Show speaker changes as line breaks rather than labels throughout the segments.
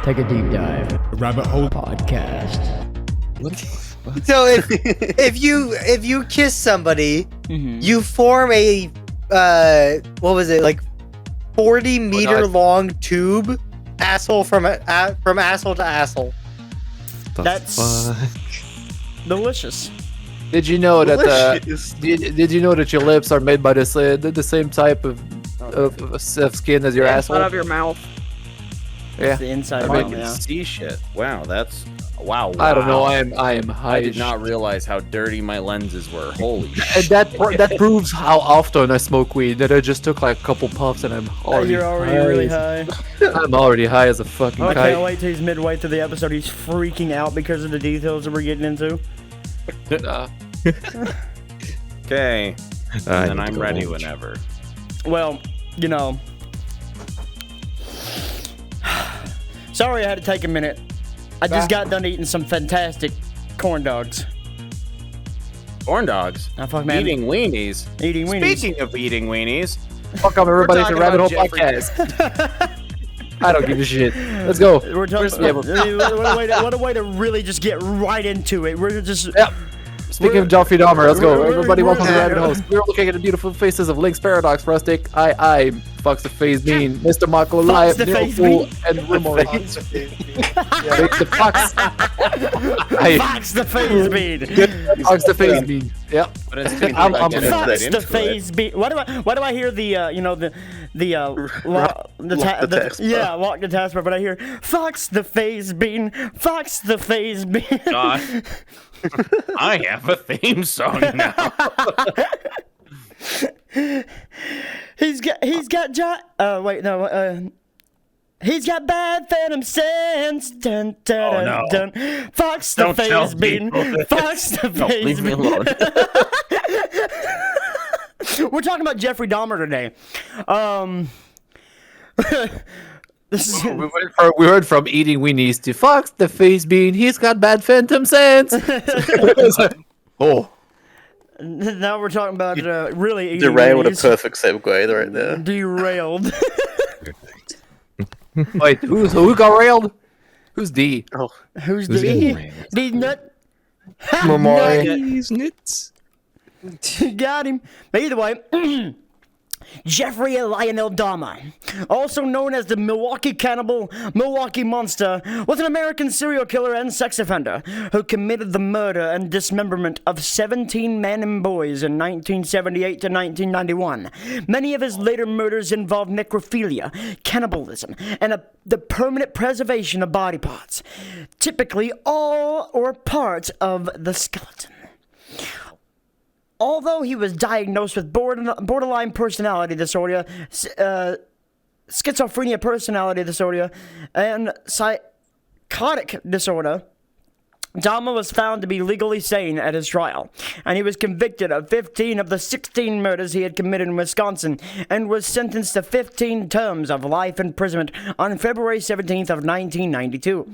Take a deep dive.
Rabbit Hole
Podcast.
So if you kiss somebody, you form a what was it, like 40-meter long tube, asshole from asshole to asshole.
That's delicious.
Did you know that did you know that your lips are made by the same type of skin as your asshole?
Out of your mouth.
Yeah.
The inside.
I can see shit. Wow, that's wow.
I don't know. I am high.
I did not realize how dirty my lenses were. Holy
shit. That proves how often I smoke weed. That I just took like a couple puffs and I'm already.
You're already really high.
I'm already high as a fucking kite.
I can't wait till he's midway through the episode. He's freaking out because of the details that we're getting into.
Okay. And I'm ready whenever.
Well, you know. Sorry I had to take a minute. I just got done eating some fantastic corn dogs.
Corn dogs?
Oh, fuck, man.
Eating weenies?
Eating weenies.
Speaking of eating weenies.
Fuck up everybody at the Rabbit Hole Podcast. I don't give a shit. Let's go.
We're talking what a way to really just get right into it. We're just...
Yep. Speaking of Jeffrey Dahmer, let's go. Everybody welcome to the Rabbit Hole. We're looking at the beautiful faces of LynxParadox, RusticII, FazeTheFoxBean, MrMacoLive, Nerocool, and RemoriDesu.
FazeTheFoxBean.
FazeTheFoxBean. Yep.
FazeTheFoxBean. Why do I hear the lock the task bar, but I hear FazeTheFoxBean, FazeTheFoxBean.
God. I have a theme song now.
He's got bad phantom sense. Dun, dun,
Oh, no.
dun. FazeTheFoxBean. FazeTheFoxBean.
Leave me alone.
We're talking about Jeffrey Dahmer today.
We heard from eating weenies to FazeTheFoxBean. He's got bad phantom sense. Oh.
Now we're talking about really eating
Derailed
weenies.
a perfect segue right there.
Derailed.
Wait, who got railed? Who's D?
Oh,
Who's D? D nut.
Memorial.
nuts.
Got him. But either way, Jeffrey Lionel Dahmer, also known as the Milwaukee Cannibal, Milwaukee Monster, was an American serial killer and sex offender who committed the murder and dismemberment of 17 men and boys in 1978 to 1991. Many of his later murders involved necrophilia, cannibalism, and the permanent preservation of body parts, typically all or parts of the skeleton. Although he was diagnosed with borderline personality disorder, schizophrenia personality disorder, and psychotic disorder, Dahmer was found to be legally sane at his trial, and he was convicted of 15 of the 16 murders he had committed in Wisconsin, and was sentenced to 15 terms of life imprisonment on February 17th of 1992.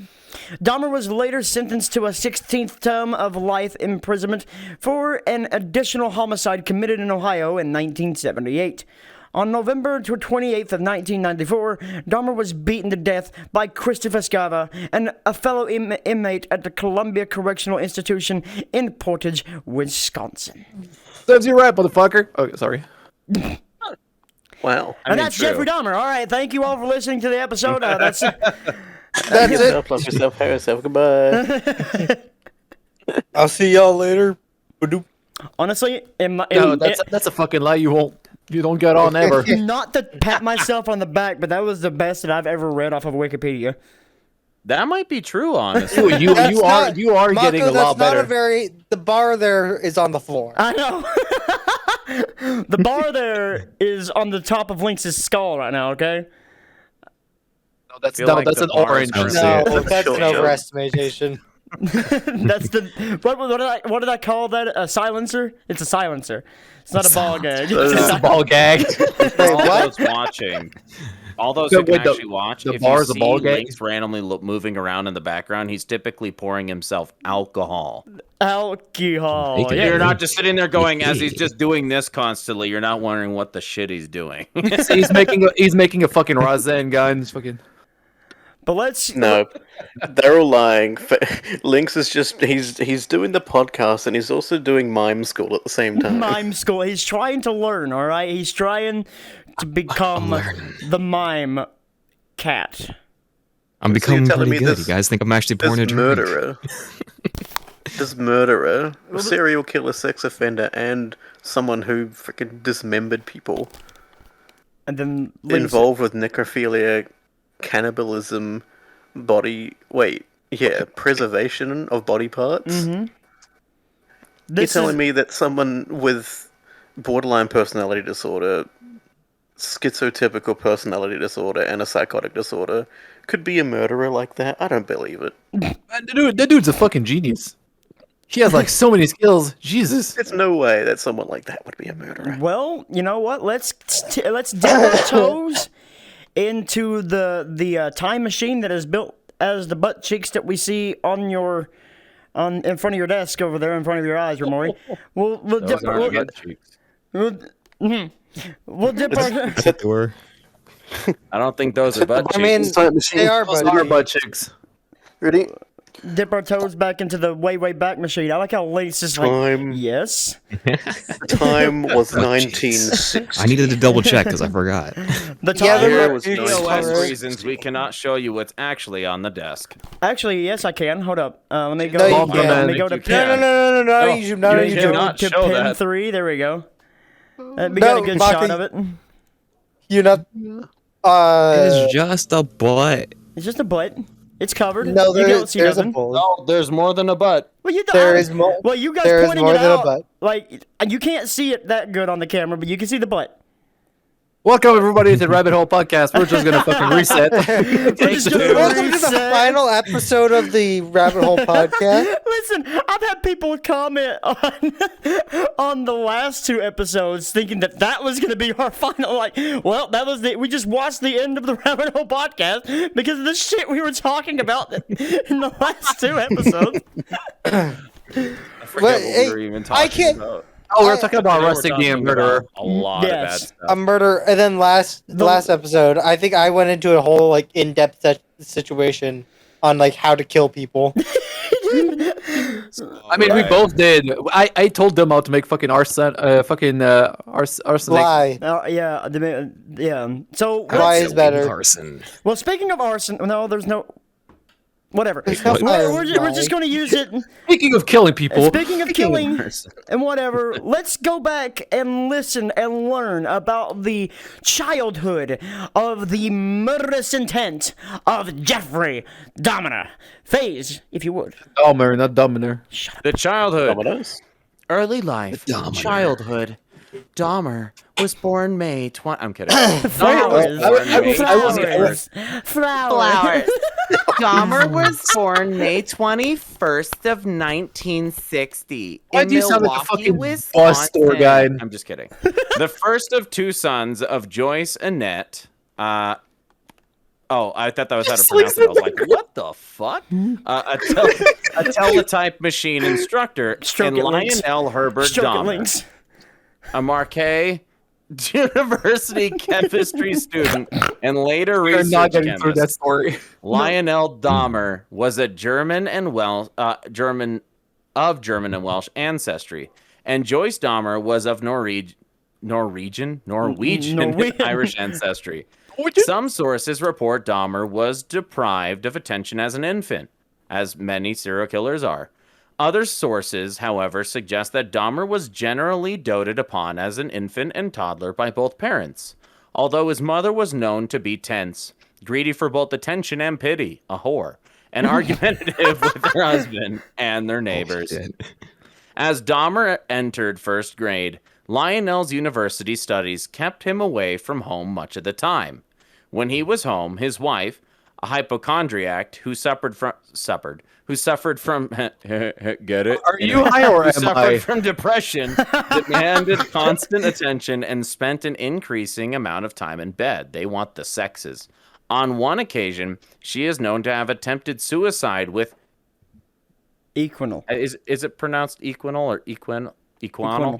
Dahmer was later sentenced to a 16th term of life imprisonment for an additional homicide committed in Ohio in 1978. On November 28th of 1994, Dahmer was beaten to death by Christopher Scarver, and a fellow inmate at the Columbia Correctional Institution in Portage, Wisconsin.
Serves you right, motherfucker. Oh, sorry.
Wow.
And that's Jeffrey Dahmer. All right, thank you all for listening to the episode. That's it.
Love yourself, have yourself. Goodbye. I'll see y'all later.
Honestly,
that's a fucking lie. You don't get on ever.
Not to pat myself on the back, but that was the best that I've ever read off of Wikipedia.
That might be true, honestly.
you are getting a lot better.
The bar there is on the floor.
I know. The bar there is on the top of Lynx's skull right now, okay?
No, that's an orange.
No, that's an overestimation.
That's the what did I call that? A silencer? It's a silencer. It's not a ball gag.
It's a ball gag.
All those who can actually watch,
the
if
bar
you
is a
see
ball gag?
Lynx randomly moving around in the background, he's typically pouring himself alcohol.
Alcohol.
Yeah. You're not just sitting there going, as he's just doing this constantly, you're not wondering what the shit he's doing.
he's making a fucking Rasen gun. Fucking.
But let's
No, they're all lying. Lynx is just—he's doing the podcast and he's also doing mime school at the same time.
mime school. He's trying to learn. All right, he's trying to become the mime cat.
I'm becoming
telling
pretty
me
good.
this-
You guys think I'm actually born a
This
drink?
murderer, this murderer, a serial killer, sex offender, and someone who freaking dismembered people,
And then Lynx,
involved with necrophilia, cannibalism, preservation of body parts. You're
this
telling
is,
me that someone with borderline personality disorder, schizotypical personality disorder, and a psychotic disorder could be a murderer like that? I don't believe it.
Man, that dude's a fucking genius. He has like so many skills. Jesus.
There's no way that someone like that would be a murderer.
Well, you know what? Let's dip our toes into the time machine that is built as the butt cheeks that we see in front of your desk over there in front of your eyes, Remori. We'll dip our
Door.
I don't think those are butt cheeks.
I mean, they are,
Those
but
are butt cheeks.
Ready?
dip our toes back into the way back machine. I like how Lynx is
Time.
like, yes.
Time was 1960.
I needed to double check because I forgot.
The time.
Here was
TOS reasons we cannot show you what's actually on the desk.
Actually, yes, I can. Hold up. Let me go.
No, you
let
can't.
me go to
You
pin.
can't.
No, not on YouTube, not on
you
YouTube.
cannot
to
show
pin
that.
3. There we go. We got a good
Maka,
shot of it.
You're not.
It's just a butt.
It's just a butt. It's covered.
No,
you don't see
there's a
nothing.
bull.
No, there's more than a butt.
Well, you don't.
There is more.
Well, you guys
there is
pointing
more
it
than a
out,
butt.
like you can't see it that good on the camera, but you can see the butt.
Welcome everybody to the Rabbit Hole podcast. We're just gonna fucking reset.
We're just gonna
Welcome to the
reset.
final episode of the Rabbit Hole podcast.
Listen, I've had people comment on the last 2 episodes thinking that was going to be our final. Like, well, we just watched the end of the Rabbit Hole podcast because of the shit we were talking about in the last 2 episodes.
I forget
Well,
what
hey,
we were even
I
talking
can't-
about.
Oh, we're talking about
Today we're
Rustic
talking
the Murderer.
about A lot of bad
Yes.
stuff.
A murder, and then last episode, I think I went into a whole like in-depth situation on like how to kill people.
I mean, we both did. I told them how to make fucking arsenic.
Lie.
Yeah. So,
Lie is better.
Arson.
well, speaking of arson, no, there's no. Whatever.
no
We're
fire.
just going to use it.
Speaking of killing people,
Speaking of killing and whatever, let's go back and listen and learn about the childhood of the murderous intent of Jeffrey Dahmer. Phase, if you would.
Dahmer, not Dominator.
The childhood,
Dominoes?
early life,
Dahmer.
childhood. Dahmer was born May 20. I'm kidding.
Flowers.
Flowers.
Flowers.
Dahmer was born May 21st of 1960
Why
in
do you sound like a
Milwaukee,
fucking
Wisconsin.
bus store guy?
I'm just kidding. The first of 2 sons of Joyce Annette. I thought that was how to pronounce it. I was like, what the fuck? A teletype machine instructor
Stroke
and
it, Lynx.
Lionel Herbert
Stroke it,
Dahmer.
Lynx.
A Marquette University chemistry student and later
We're
research
not getting through that
chemist.
story.
Lionel Dahmer was a German and German and Welsh ancestry, and Joyce Dahmer was of Norwegian and Irish ancestry. Some sources report Dahmer was deprived of attention as an infant, as many serial killers are. Other sources, however, suggest that Dahmer was generally doted upon as an infant and toddler by both parents, although his mother was known to be tense, greedy for both attention and pity, a whore, and argumentative with her husband and their neighbors. As Dahmer entered 1st grade, Lionel's university studies kept him away from home much of the time. When he was home, his wife, a hypochondriac who suffered from get it?
Are you high or am
Suffered
I?
from depression, demanded constant attention, and spent an increasing amount of time in bed. They want the sexes. On one occasion, she is known to have attempted suicide with
Equinal.
is it pronounced equinal or equinal?
Equinal.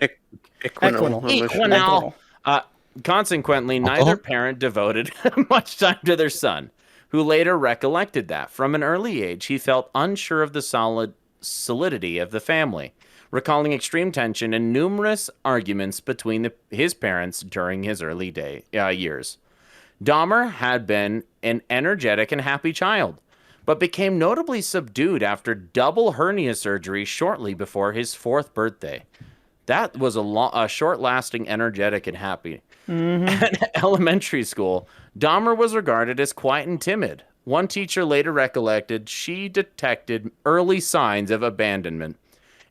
Consequently, neither parent devoted much time to their son. who later recollected that from an early age he felt unsure of the solidity of the family, recalling extreme tension and numerous arguments between his parents during his early years. Dahmer had been an energetic and happy child, but became notably subdued after double hernia surgery shortly before his 4th birthday. That was a short-lasting, energetic, and happy. At elementary school, Dahmer was regarded as quiet and timid. One teacher later recollected she detected early signs of abandonment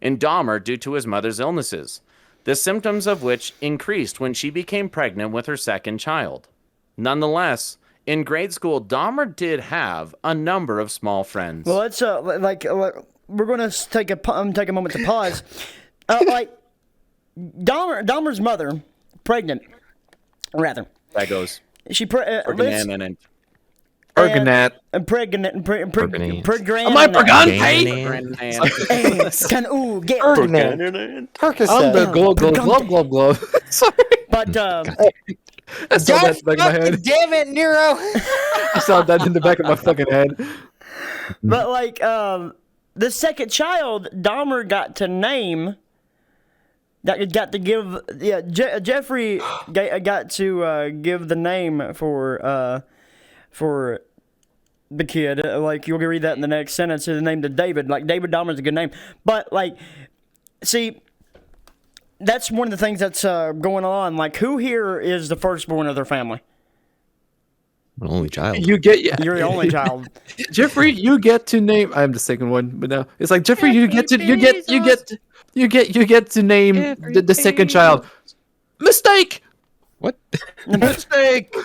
in Dahmer due to his mother's illnesses, the symptoms of which increased when she became pregnant with her 2nd child. Nonetheless, in grade school, Dahmer did have a number of small friends.
Well, let's we're gonna take a moment to pause. Dahmer's mother, pregnant, rather.
That goes.
She
Pregnant.
Ergonet.
Pregnant.
Am I pregnant?
Get
Percocet.
I'm the glove. Sorry.
But
I saw that in the back of my head.
Damn it, Nero!
I saw that in the back of my fucking head.
But the second child, Dahmer got to name. Got to give. Yeah, Jeffrey got to give the name for the kid. You'll read that in the next sentence. The name to David. David Dahmer's a good name. But see, that's one of the things that's going on. Who here is the firstborn of their family?
An only child.
You're
the only child.
Jeffrey, you get to name. I'm the second one, but now it's Jeffrey. You get to name the second child. Mistake.
What?
Mistake.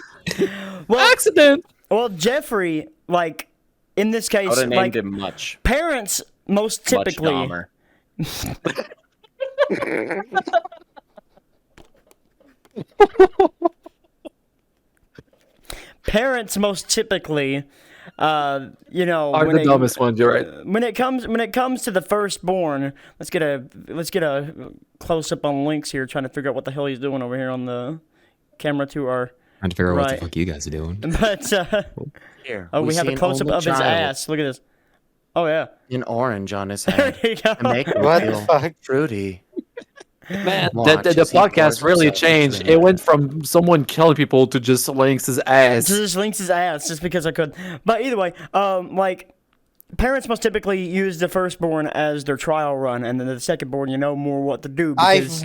Well,
Accident.
Well, Jeffrey, in this case,
I would have named him Much.
Parents most typically.
Much Dahmer.
Parents most typically,
are the dumbest ones. You're right.
When it comes to the firstborn, let's get a close up on Lynx here, trying to figure out what the hell he's doing over here on the camera to our.
Trying to figure out what the fuck you guys are doing.
But
Here,
we have a close up of his ass. Look at this. Oh yeah.
An orange on his head.
There you go.
And make him
What
feel
the fuck?
fruity.
Man,
Watch
the
as he
podcast
pours
really
himself
changed.
into
It went from someone killing people to just Lynx's ass.
Just Lynx's ass, just because I could. But either way, parents most typically use the firstborn as their trial run, and then the secondborn, more what to do. Because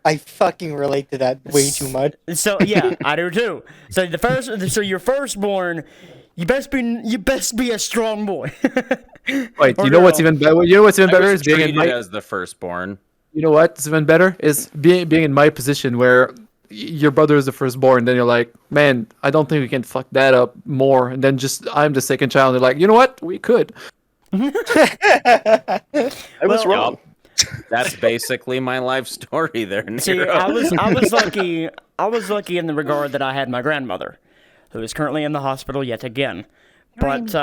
I fucking relate to that way too much.
So yeah, I do too. So your firstborn, you best be a strong boy.
Wait, you know what's even better? You know what's even better is being in my.
as the firstborn.
You know what's even better is being in my position where your brother is the firstborn. Then you're like, man, I don't think we can fuck that up more. And then I'm the second child. And they're like, you know what? We could.
I was wrong.
That's basically my life story there, Nero.
See, I was lucky. I was lucky in the regard that I had my grandmother, who is currently in the hospital yet again. But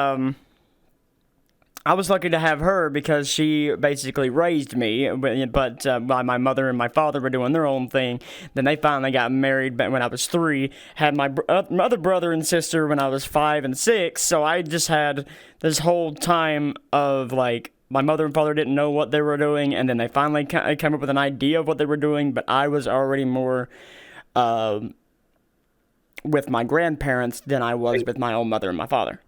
I was lucky to have her because she basically raised me. But my mother and my father were doing their own thing. Then they finally got married when I was 3. Had my other brother and sister when I was 5 and 6. So I just had this whole time of my mother and father didn't know what they were doing, and then they finally came up with an idea of what they were doing. But I was already more with my grandparents than I was with my own mother and my father.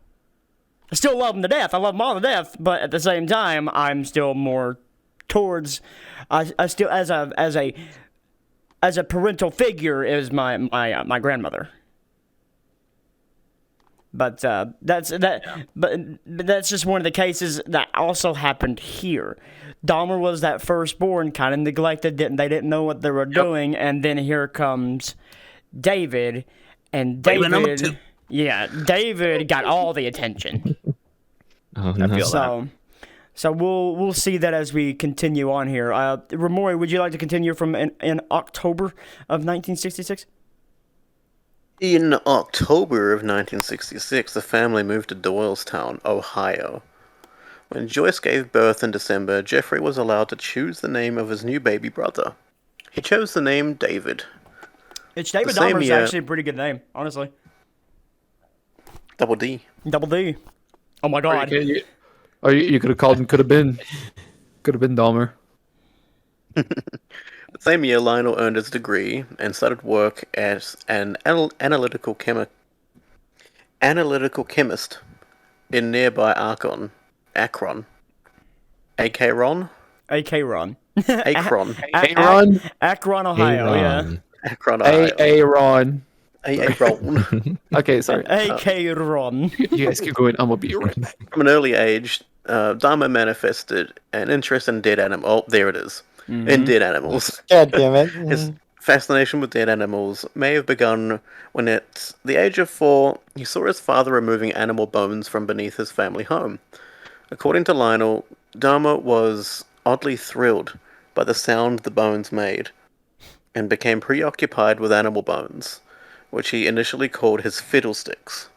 I still love them to death. I love them all to death, but at the same time, I'm still more towards. I still as a parental figure is my grandmother. But that's just one of the cases that also happened here. Dahmer was that firstborn, kind of neglected. They didn't know what they were doing, and then here comes David, and David. Yeah, David got all the attention.
Oh, no.
So we'll see that as we continue on here. Remori, would you like to continue from in October of 1966?
In October of 1966, the family moved to Doylestown, Ohio. When Joyce gave birth in December, Jeffrey was allowed to choose the name of his new baby brother. He chose the name David.
David Dahmer is actually a pretty good name, honestly.
Double D.
Double D. Oh my god.
You could have called him. Could have been Dahmer.
The same year, Lionel earned his degree and started work as an analytical chemist in nearby Akron.
Akron.
Akron,
Ohio, yeah.
Akron, Ohio.
Aaron.
Aaron.
Okay, sorry.
Aaron.
You guys keep going. I'm gonna be right back.
From an early age, Dahmer manifested an interest in dead animals. Oh, there it is. In dead animals.
God damn it.
His fascination with dead animals may have begun when at the age of 4, he saw his father removing animal bones from beneath his family home. According to Lionel, Dahmer was oddly thrilled by the sound the bones made and became preoccupied with animal bones, which he initially called his fiddlesticks.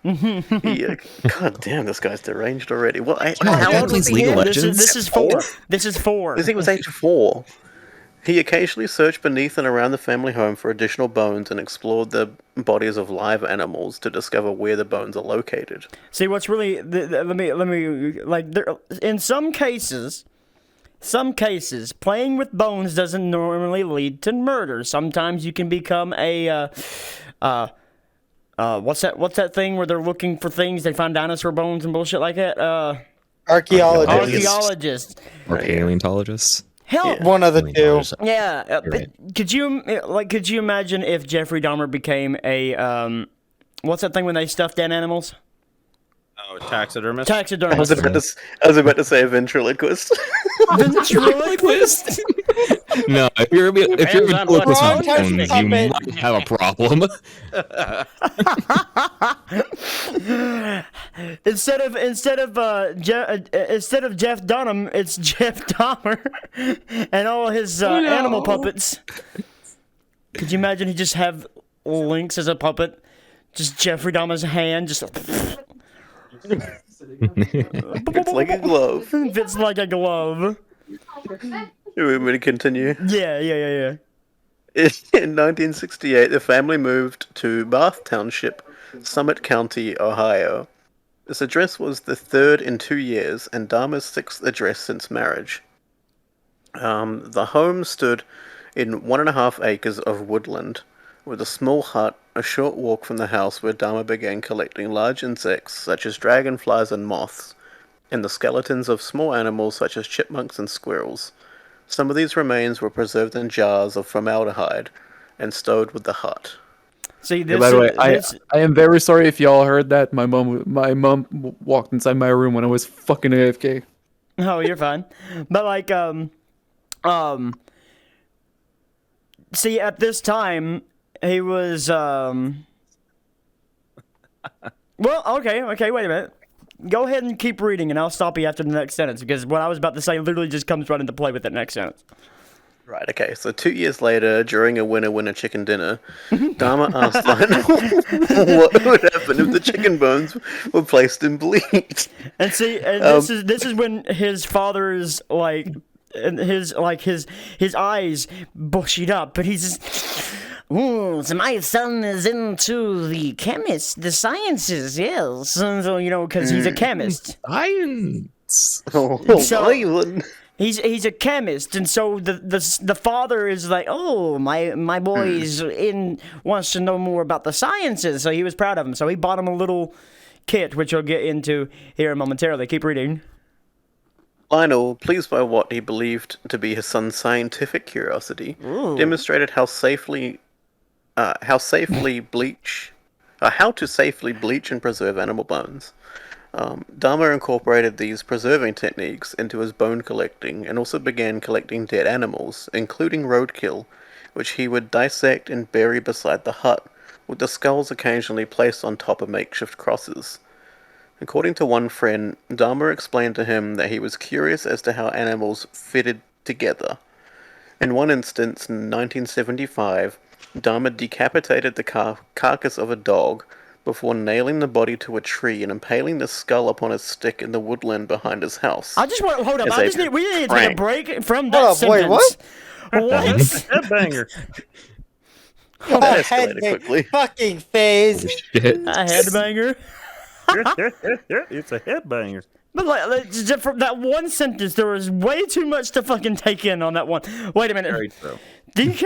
God damn, this guy's deranged already. Well,
how old was he?
This is 4. This is 4.
I think it was age 4. He occasionally searched beneath and around the family home for additional bones and explored the bodies of live animals to discover where the bones are located.
See, what's really let me like there, in some cases, playing with bones doesn't normally lead to murder. Sometimes you can become a what's that thing where they're looking for things? They find dinosaur bones and bullshit like that. Archaeologist.
Or paleontologist.
Hell,
one of the two.
Yeah. Could you imagine if Jeffrey Dahmer became a what's that thing when they stuff dead animals?
Oh, taxidermist.
Taxidermist.
I was about to say a ventriloquist.
Ventriloquist.
No, if you're a ventriloquist
Wrong
with
type of
bones, you
puppet.
might have a problem.
Instead of Jeff Dunham, it's Jeff Dahmer and all his animal puppets. Could you imagine he just have Lynx as a puppet? Just Jeffrey Dahmer's hand, just.
It's like a glove.
Fits like a glove.
You want me to continue?
Yeah.
In 1968, the family moved to Bath Township, Summit County, Ohio. This address was the 3rd in 2 years and Dahmer's 6th address since marriage. The home stood in 1.5 acres of woodland, with a small hut a short walk from the house where Dahmer began collecting large insects such as dragonflies and moths, and the skeletons of small animals such as chipmunks and squirrels. Some of these remains were preserved in jars of formaldehyde and stowed with the hut.
See,
by the way, I am very sorry if y'all heard that. My mom walked inside my room when I was fucking AFK.
Oh, you're fine. But like, see, at this time, he was, well, okay, wait a minute. Go ahead and keep reading, and I'll stop you after the next sentence, because what I was about to say literally just comes right into play with that next sentence.
Right, okay, so 2 years later, during a winner chicken dinner, Dahmer asked Lionel what would happen if the chicken bones were placed in bleach.
And see, and this is when his father's, like, his eyes bushied up, but he's just... Ooh, so my son is into the sciences, yes. So, you know, because he's a chemist.
Science.
He's a chemist, and so the father is like, oh, my boy's wants to know more about the sciences, so he was proud of him. So he bought him a little kit, which we'll get into here momentarily. Keep reading.
Lionel, pleased by what he believed to be his son's scientific curiosity, demonstrated how to safely bleach and preserve animal bones. Dahmer incorporated these preserving techniques into his bone collecting and also began collecting dead animals, including roadkill, which he would dissect and bury beside the hut, with the skulls occasionally placed on top of makeshift crosses. According to one friend, Dahmer explained to him that he was curious as to how animals fitted together. In one instance, in 1975, Dahmer decapitated the carcass of a dog before nailing the body to a tree and impaling the skull upon a stick in the woodland behind his house.
I just want to hold up. We need to take a break from that sentence.
Wait, what?
What?
That banger.
That escalated quickly.
Fucking phase.
Shit.
A headbanger.
It's a headbanger.
But like, just from that one sentence, there was way too much to fucking take in on that one. Wait a minute.
Very true.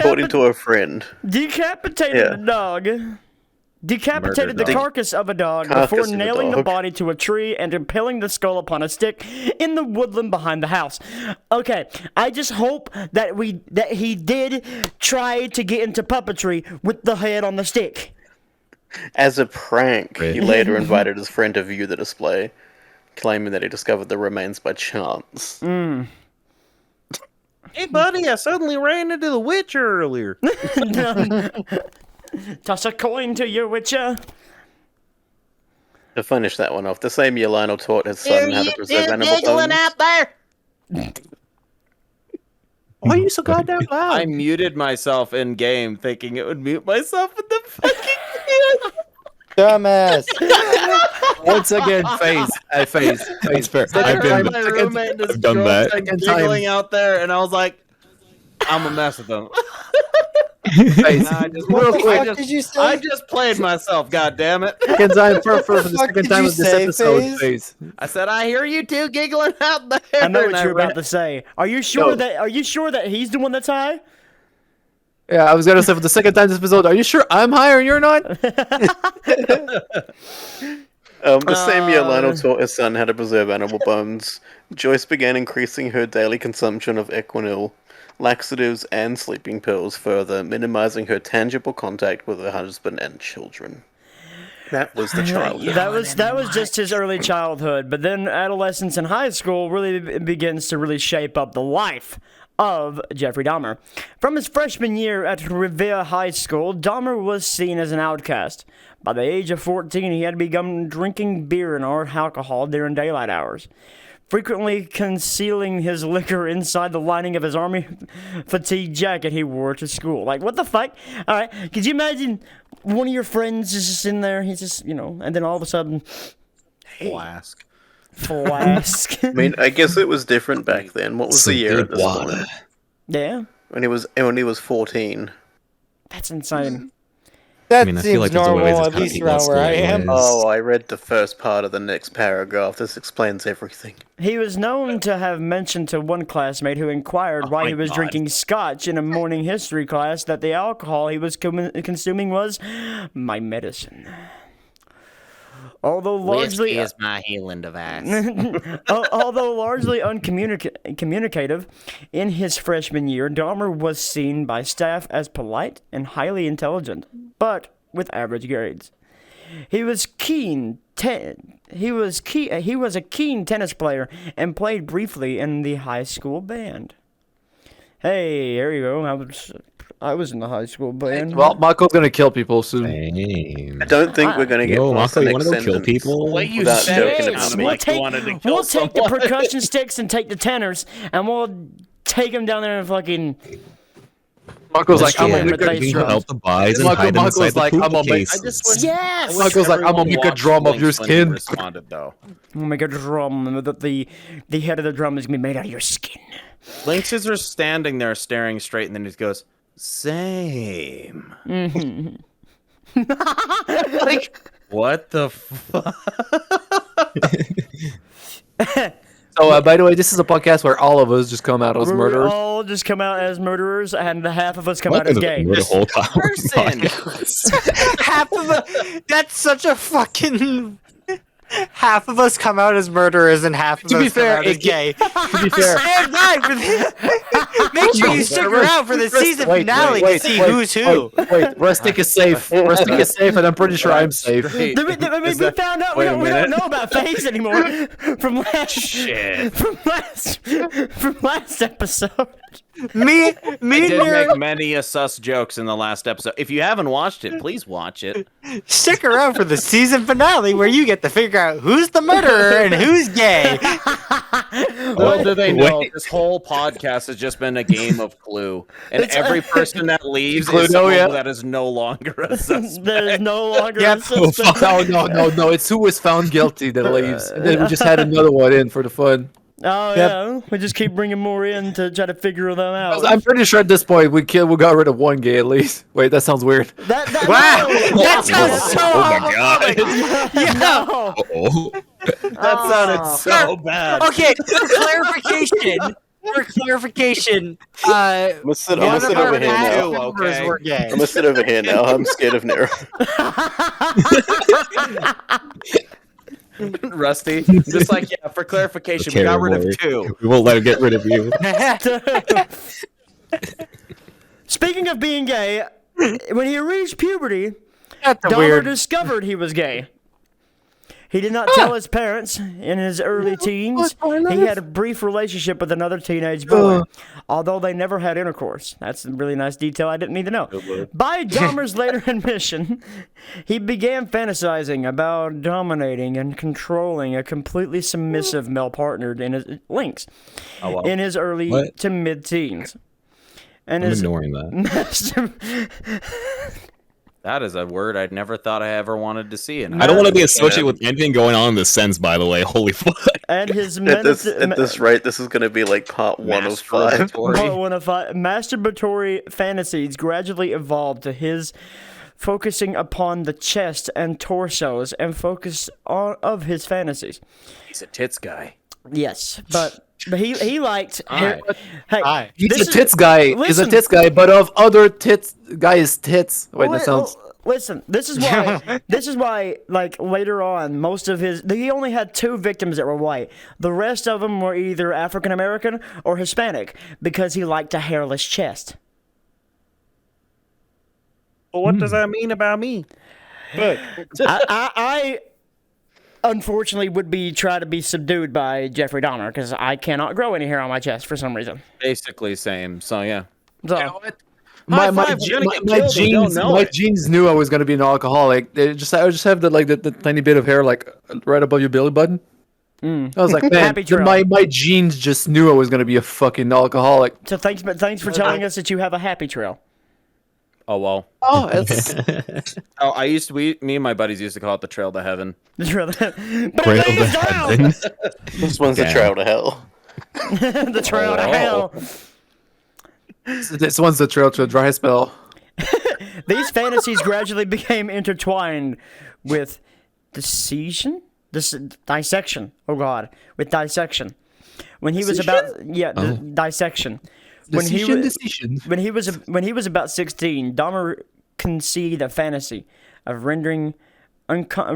According to a friend.
Decapitated
Yeah.
a dog. Decapitated the
Murdered dog.
carcass of a dog
Carcass
before
of a
nailing the
dog.
body to a tree and impaling the skull upon a stick in the woodland behind the house. Okay, I just hope that he did try to get into puppetry with the head on the stick.
As a prank, he
Right.
later invited his friend to view the display, claiming that he discovered the remains by chance.
Hey, buddy, I suddenly ran into the witch earlier.
Toss a coin to your witcher.
To finish that one off, the same year Lionel taught his son how to preserve animal bones.
Why are you so goddamn loud?
I muted myself in game, thinking it would mute myself in the fucking.
Dumbass.
Once again, Phase.
That's fair.
Second
I've been.
time-
My roommate and his
I've done that.
girlfriend
Second time.
giggling out there, and I was like, I'm gonna mess with them.
Phase.
I just,
Real
What the
quick,
fuck did you say?
I just played myself. God damn it!
Second time for the
fuck
second
did
time
you
of this
say,
episode,
Phase?
Phase.
I said I hear you two giggling out there.
I know
and
what you're
ran-
about to say. Are you sure
No.
that? Are you sure that he's the one that's high?
Yeah, I was gonna say for the second time this episode, are you sure I'm higher and you're not?
The same year Lionel taught his son how to preserve animal bones, Joyce began increasing her daily consumption of Equinil, laxatives, and sleeping pills, further minimizing her tangible contact with her husband and children. That was the childhood.
That was just his early childhood, but then adolescence and high school really begins to really shape up the life of Jeffrey Dahmer. From his freshman year at Revere High School, Dahmer was seen as an outcast. By the age of 14, he had begun drinking beer and hard alcohol during daylight hours, frequently concealing his liquor inside the lining of his army fatigue jacket he wore to school. Like, what the fuck? All right, could you imagine one of your friends is just in there, he's just, and then all of a sudden,
Flask.
flask.
I mean, I guess it was different back then. What was
Some
the year at
good
this
water.
point?
Yeah,
When he was 14.
that's insane.
That
mean, I feel
seems
like there's always
normal,
this
at
kind of
least
people
around
in
where I
school
am.
anyways.
Oh, I read the first part of the next paragraph. This explains everything.
He was known to have mentioned to one classmate who inquired why
my
he was
God.
drinking scotch in a morning history class that the alcohol he was consuming was my medicine. Although largely
my healing device.
although largely uncommunicative, in his freshman year, Dahmer was seen by staff as polite and highly intelligent, but with average grades. He was a keen tennis player and played briefly in the high school band. Hey, there you go. I was in the high school band.
Well, Mako's gonna kill people soon.
Same.
I don't think we're going to get
Yo,
past
Mako,
the
you
next
want to go kill
sentence
people?
What you
without
said
joking
sounded
about it.
We'll
like you
take,
wanted to kill
we'll take the
someone.
percussion sticks and take the tenors, and we'll take them down there and fucking.
Mako's like, I'm
Yeah,
gonna
but
make
they
a
You
strong.
can help the buys and
Mako-
hide them
Mako's
inside the
like,
poop
I'm gonna make-
I
cases.
just wish.
Yes!
Michael's like, I'm gonna
everyone
make a
watched
drum of your
Lynx when he
skin.
Responded though.
We'll make a drum, and the head of the drum is gonna be made out of your skin.
Lynxes are standing there staring straight, and then he just goes, "Same." Like, what the fuck?
So, by the way, this is a podcast where all of us just come out as
We
murderers.
all just come out as murderers, and half of us come out as gay.
The whole
Person.
Half of that's such a fucking. Half of us come out as murderers and half of
To be
us
fair,
come out as
it-
gay.
To be fair,
Stand by for make sure you stick around for the season finale to see who's who.
Wait, Rustic is safe. Rustic is safe, and I'm pretty sure I'm safe.
Wait,
We found out we
Wait a
don't
minute.
know about FaZe anymore from last
Shit.
from last episode.
Me
I
and
did make
Nero,
many sus jokes in the last episode. If you haven't watched it, please watch it.
stick around for the season finale where you get to figure out who's the murderer and who's gay.
Little do they know, this whole podcast has just been a game of Clue, and every person that leaves
Clue,
is someone
yeah.
that is no longer a suspect.
There's no longer
Yep.
a suspect.
No, it's who was found guilty that leaves. And then we just had another one in for the fun.
Oh, yeah. We just keep bringing more in to try to figure them out.
I'm pretty sure at this point we got rid of one gay at least. Wait, that sounds weird.
That
That sounds so
Oh my god.
No.
Oh.
That sounded so bad.
Okay, for clarification,
I'm gonna sit over here now.
Okay.
We're gay.
I'm gonna sit over here now. I'm scared of Nero.
Rusty, just like, yeah, for clarification, we got rid of 2.
We won't let him get rid of you.
Speaking of being gay, when he reached puberty,
That's
Dahmer
weird.
discovered he was gay. He did not tell his parents in his early teens. He had a brief relationship with another teenage boy, although they never had intercourse. That's a really nice detail I didn't need to know. By Dahmer's later admission, he began fantasizing about dominating and controlling a completely submissive male partner in his Lynx in his early
What?
to mid-teens. And
I'm
his
ignoring that.
master...
That is a word I'd never thought I ever wanted to see. And
I don't want to be associated with anything going on in the Sens, by the way. Holy fuck.
and his
At this rate, this is gonna be like part 1 of 5.
Part 1 of 5. Masturbatory fantasies gradually evolved to his focusing upon the chest and torsos and focus of his fantasies.
He's a tits guy.
Yes, but he liked. Hey,
Hi.
He's
this
a tits guy. He's a
listen.
tits guy, but of other tits guys' tits. Wait, that sounds.
Listen, this is why. This is why. Like later on, most of his he only had 2 victims that were white. The rest of them were either African American or Hispanic because he liked a hairless chest.
Well, what does that mean about me? Look,
I unfortunately would try to be subdued by Jeffrey Dahmer because I cannot grow any hair on my chest for some reason.
Basically same. So, yeah.
So
My
five, we're gonna get killed, we don't know it.
genes knew I was gonna be an alcoholic. I just have the tiny bit of hair like right above your belly button. I was like, man,
Happy trail.
my genes just knew I was gonna be a fucking alcoholic.
so thanks for telling us that you have a happy trail.
Oh, well.
Oh, it's
Me and my buddies used to call it the trail to heaven.
The trail to
Trail to heaven.
This one's the
Damn.
trail to hell.
the trail to hell.
this one's the trail to a dry spell.
These fantasies gradually became intertwined with dissection. Dissection. Oh God, with dissection. When he was about dissection. When he was about 16, Dahmer conceived a fantasy of rendering unconscious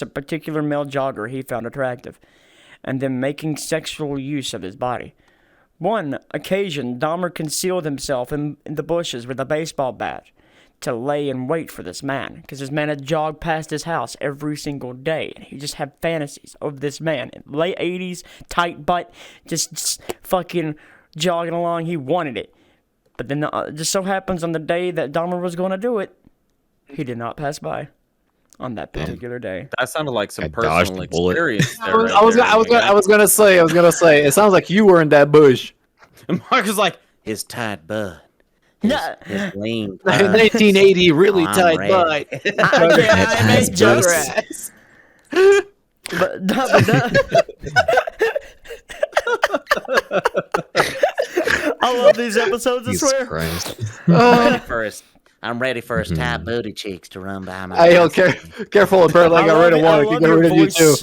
a particular male jogger he found attractive, and then making sexual use of his body. One occasion, Dahmer concealed himself in the bushes with a baseball bat to lay in wait for this man, because this man had jogged past his house every single day, and he just had fantasies of this man. In late 80s, tight butt, just fucking jogging along. He wanted it. But then it just so happens on the day that Dahmer was going to do it, he did not pass by on that particular day.
That sounded like some
I dodged
personal
the bullet.
experience.
I was gonna say. It sounds like you were in that bush.
And Mark was like, his tight butt.
Nah,
His lean butt.
1980, really
I'm
tight
ready.
butt.
I made jokes.
Grass.
But I love these episodes, I
Jesus
swear.
Christ.
I'm ready for his tight booty cheeks to run by my
Hey, yo,
house.
careful, apparently I got rid of one. I can get rid of you too.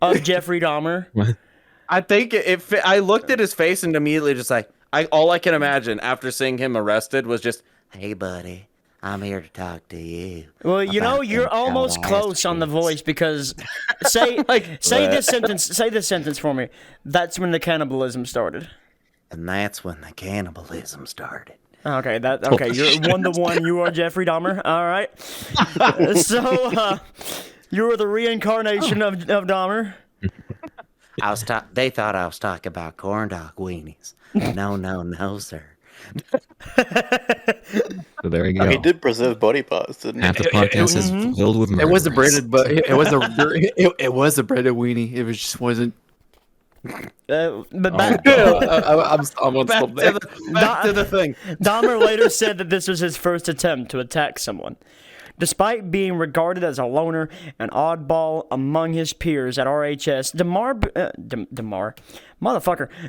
Of Jeffrey Dahmer.
I think I looked at his face and immediately just like, all I can imagine after seeing him arrested was just, hey, buddy, I'm here to talk to you.
Well, you know,
about
you're
them
almost
tall ass
close on the
cheeks."
voice because say this sentence for me. That's when the cannibalism started.
And that's when the cannibalism started.
Okay, you're 1-to-1. You are Jeffrey Dahmer. All right. So you were the reincarnation of Dahmer.
They thought I was talking about corn dog weenies. No, sir.
So there you go.
He did preserve body parts, didn't
Half
he?
the podcast is filled with
It was a
murderers.
braided, but it was a braided weenie. It was just wasn't.
But back,
I'm gonna stop there.
Back to the thing.
Dahmer later said that this was his first attempt to attack someone. Despite being regarded as a loner and oddball among his peers at RHS,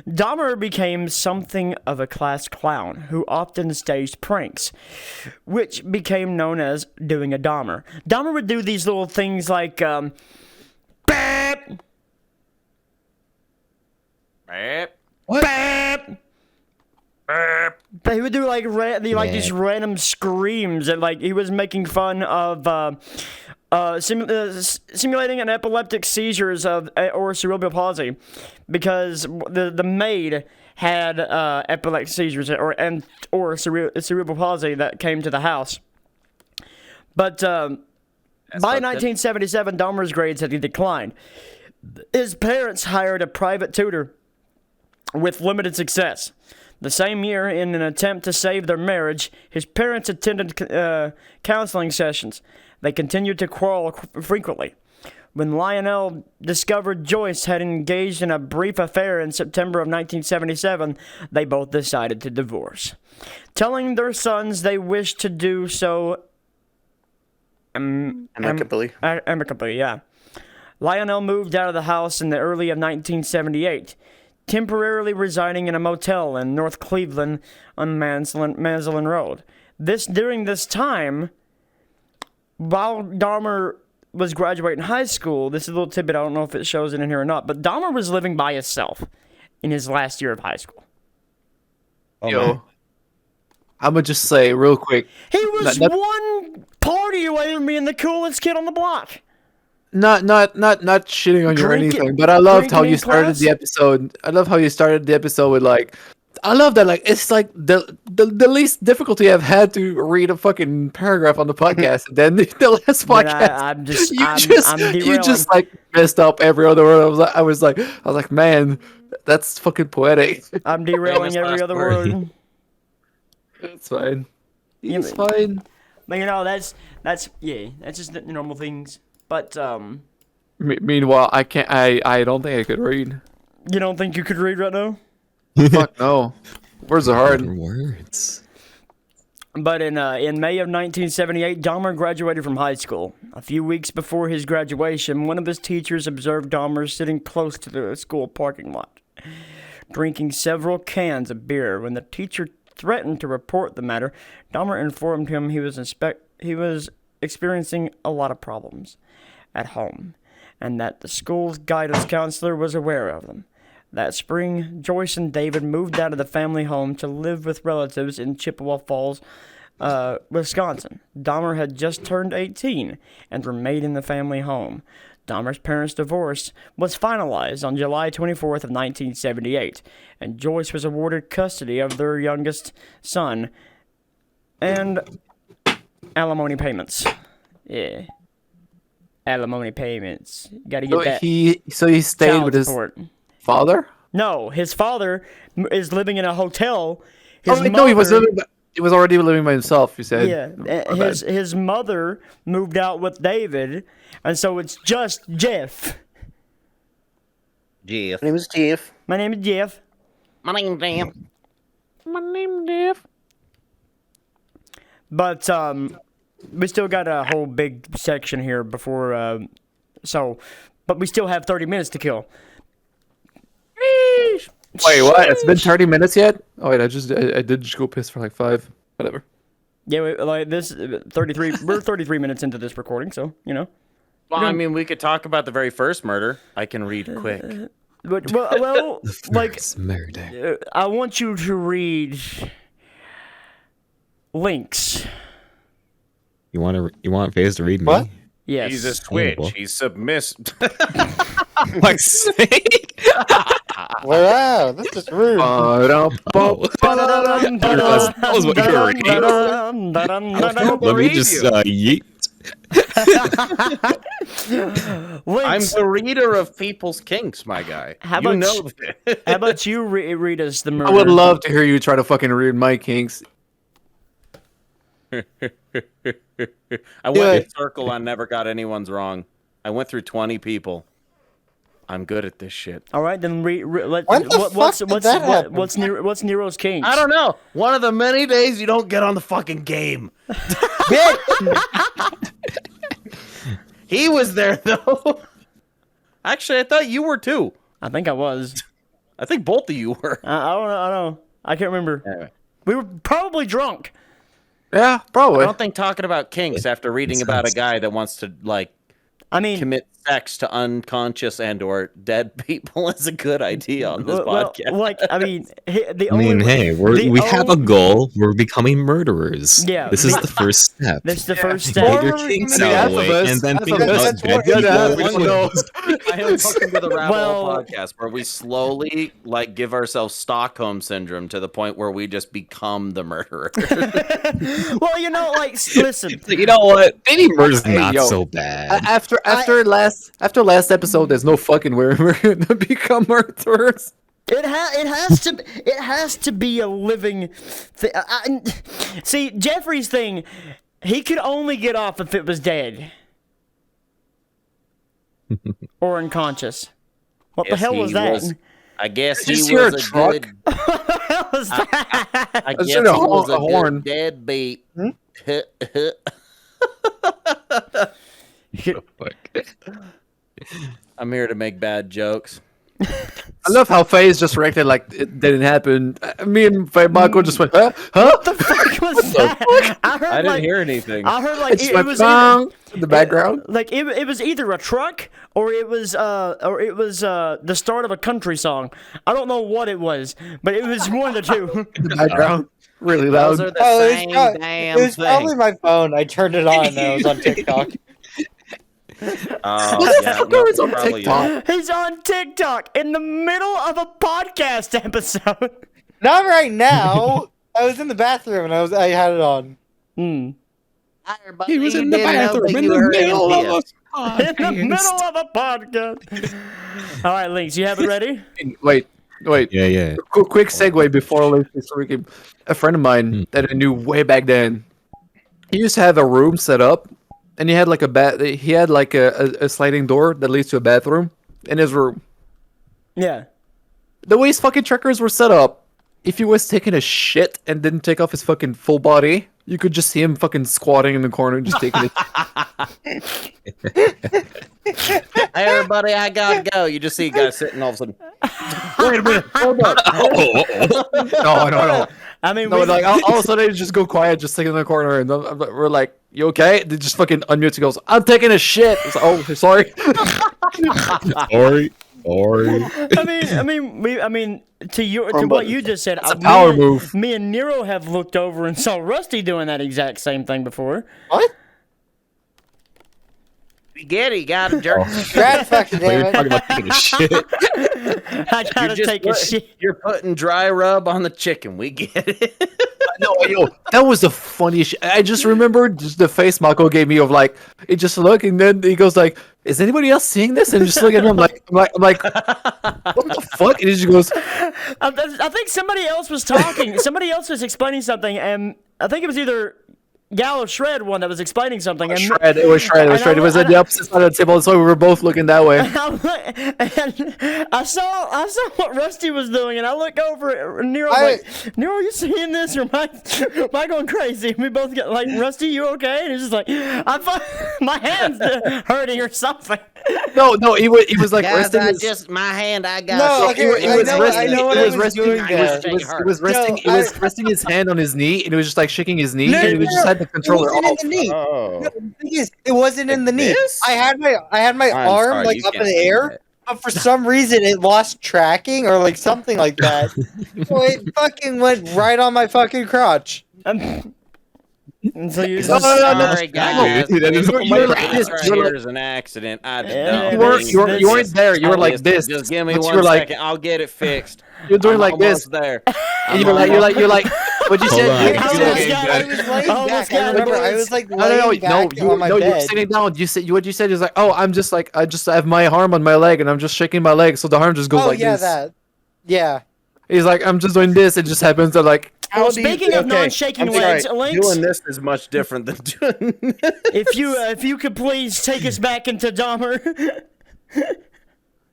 Dahmer became something of a class clown who often staged pranks, which became known as doing a Dahmer. Dahmer would do these little things like, bap, bap. He would do like these random screams, and like he was making fun of simulating an epileptic seizures or cerebral palsy, because the maid had epileptic seizures or cerebral palsy that came to the house. But by 1977, Dahmer's grades had declined. His parents hired a private tutor with limited success. The same year, in an attempt to save their marriage, his parents attended counseling sessions. They continued to quarrel frequently. When Lionel discovered Joyce had engaged in a brief affair in September of 1977, they both decided to divorce. Telling their sons they wished to do so amicably, yeah. Lionel moved out of the house in the early of 1978. Temporarily residing in a motel in North Cleveland on Maslin Road. During this time, while Dahmer was graduating high school, this is a little tidbit, I don't know if it shows it in here or not, but Dahmer was living by himself in his last year of high school.
Yo, I'm gonna just say real quick.
He was one party away from being the coolest kid on the block.
Not shitting on you or anything, but I loved how you started the episode. I love how you started the episode with like, I love that, like, it's like the least difficulty I've had to read a fucking paragraph on the podcast. And then the last podcast, you just like messed up every other word. I was like, man, that's fucking poetic.
I'm derailing every other word.
It's fine. It's fine.
But you know, that's just the normal things. But
meanwhile, I can't. I don't think I could read.
You don't think you could read right now?
Fuck no. Words are hard.
Words.
But in May of 1978, Dahmer graduated from high school. A few weeks before his graduation, one of his teachers observed Dahmer sitting close to the school parking lot, drinking several cans of beer. When the teacher threatened to report the matter, Dahmer informed him he was experiencing a lot of problems at home, and that the school's guidance counselor was aware of them. That spring, Joyce and David moved out of the family home to live with relatives in Chippewa Falls, Wisconsin. Dahmer had just turned 18 and remained in the family home. Dahmer's parents' divorce was finalized on July 24th of 1978, and Joyce was awarded custody of their youngest son and alimony payments. Yeah. Alimony payments. Gotta get that.
So he stayed with his father?
No, his father is living in a hotel.
He was already living by himself, you said.
Yeah. His mother moved out with David, and so it's just Jeff.
Jeff. My name is Jeff.
My name is Jeff.
My name is Jeff.
My name is Jeff.
But we still got a whole big section here before, but we still have 30 minutes to kill.
Wait, what? It's been 30 minutes yet? Oh wait, I did just go piss for like 5. Whatever.
Yeah, like this 33. We're 33 minutes into this recording, so you know.
Well, I mean, we could talk about the very first murder. I can read quick.
Well, like
murder.
I want you to read Lynx.
You want Faze to read
What?
me?
Yes.
He's a switch. He's submissive.
My sake.
Wow, this is rude.
That was what you were reading. Let me just yeet.
I'm the reader of people's kinks, my guy. How
about you read us the murder?
I would love to hear you try to fucking read my kinks.
I went in a circle and never got anyone's wrong. I went through 20 people. I'm good at this shit.
All right, then what's Nero's kinks?
I don't know. One of the many days you don't get on the fucking game. He was there though. Actually, I thought you were too.
I think I was.
I think both of you were.
I don't know. I don't know. I can't remember.
Anyway.
We were probably drunk.
Yeah, probably.
I don't think talking about kinks after reading about a guy that wants to commit sex to unconscious and or dead people is a good idea on this podcast.
Hey, we have a goal. We're becoming murderers.
Yeah,
this is the first step.
This is the first step.
Get your kinks out of the way, and then think about dead people.
I am talking to the RabbitHole podcast where we slowly give ourselves Stockholm syndrome to the point where we just become the murderer.
Well, listen.
You know what? Maybe murder's not so bad.
After last episode, there's no fucking way we're gonna become murderers.
It has to be a living thing. See, Jeffrey's thing, he could only get off if it was dead or unconscious. What the hell was that?
I guess he
Just
was
hear
a
a truck?
good.
What was that?
I
Just
guess
heard
he
a
was a
horn.
good deadbeat. I'm here to make bad jokes.
I love how Faze just reacted like it didn't happen. Me and Michael just went, huh?
What the fuck was that?
I didn't hear anything.
I heard
It's
it
like
was
in the background.
it was either a truck or it was the start of a country song. I don't know what it was, but it was one of the two.
In the background. Really loud.
Those are the same damn
it was
thing.
probably my phone. I turned it on and I was on TikTok.
It's on TikTok.
He's on TikTok in the middle of a podcast episode.
Not right now. I was in the bathroom and I had it on.
He was in the bathroom in the middle of a
In the middle of a podcast. All right, Lynx, you have it ready?
Wait.
Yeah.
Quick segue before a friend of mine that I knew way back then. He used to have a room set up, and he had a sliding door that leads to a bathroom in his room.
Yeah.
The way his fucking trackers were set up, if he was taking a shit and didn't take off his fucking full body, you could just see him fucking squatting in the corner and just taking it.
Hey, everybody, I gotta go. You just see a guy sitting all of a sudden.
Wait a minute, hold on. No.
I mean,
No, all of a sudden, he just go quiet, just sitting in the corner, and we're like, "You okay?" They just fucking unmutes and goes, "I'm taking a shit." It's like, oh, sorry.
I mean, to what you just said,
it's a power move.
Me and Nero have looked over and saw Rusty doing that exact same thing before.
What?
Get it, you gotta jerk.
God fucking damn
You're
it.
talking about taking a shit.
I gotta take a shit.
You're putting dry rub on the chicken. We get it.
No, that was the funniest shit. I just remembered just the face Mako gave me of like, he just looked and then he goes like, "Is anybody else seeing this?" And just look at him like, what the fuck? And he just goes,
I think somebody else was talking. Somebody else was explaining something, and I think it was either Gal or Shred one that was explaining something. And
It was Shred. It was at the opposite side of the table, so we were both looking that way.
And I saw what Rusty was doing, and I look over at Nero Nero, you seeing this or am I going crazy? And we both get like, Rusty, you okay? And he's just like, my hand's hurting or something.
No, he was like resting.
My hand. I got.
No,
something.
okay, I know what I was doing there.
He was resting his hand on his knee, and he was just like shaking his knee, and he was just had the controller
It wasn't
off.
in the knee.
Oh.
No, the thing is, it wasn't in the knee.
This?
I had my arm
sorry, you
up in
can't
the
do
air,
that.
but for some reason it lost tracking or like something like that. So it fucking went right on my fucking crotch.
And so you're
Sorry, guys.
Dude, that is
You're like this.
Here's an accident. I did not.
You weren't there. You were like this.
Just give me
But you
one
were like-
second. I'll get it fixed.
You're doing
I'm
like this.
almost there.
And you're like, what'd you
Hold
say?
on.
You
I
said-
was laying back. I remember I was like
No,
laying back on my
you were
bed.
sitting down. What you said is like, oh, I just have my arm on my leg and I'm just shaking my leg, so the arm just goes
Oh
like
yeah,
this.
that. Yeah.
He's like, I'm just doing this. It just happens to like.
Well, speaking of non-shaking legs, Lynx,
Doing this is much different than doing.
if you could please take us back into Dahmer.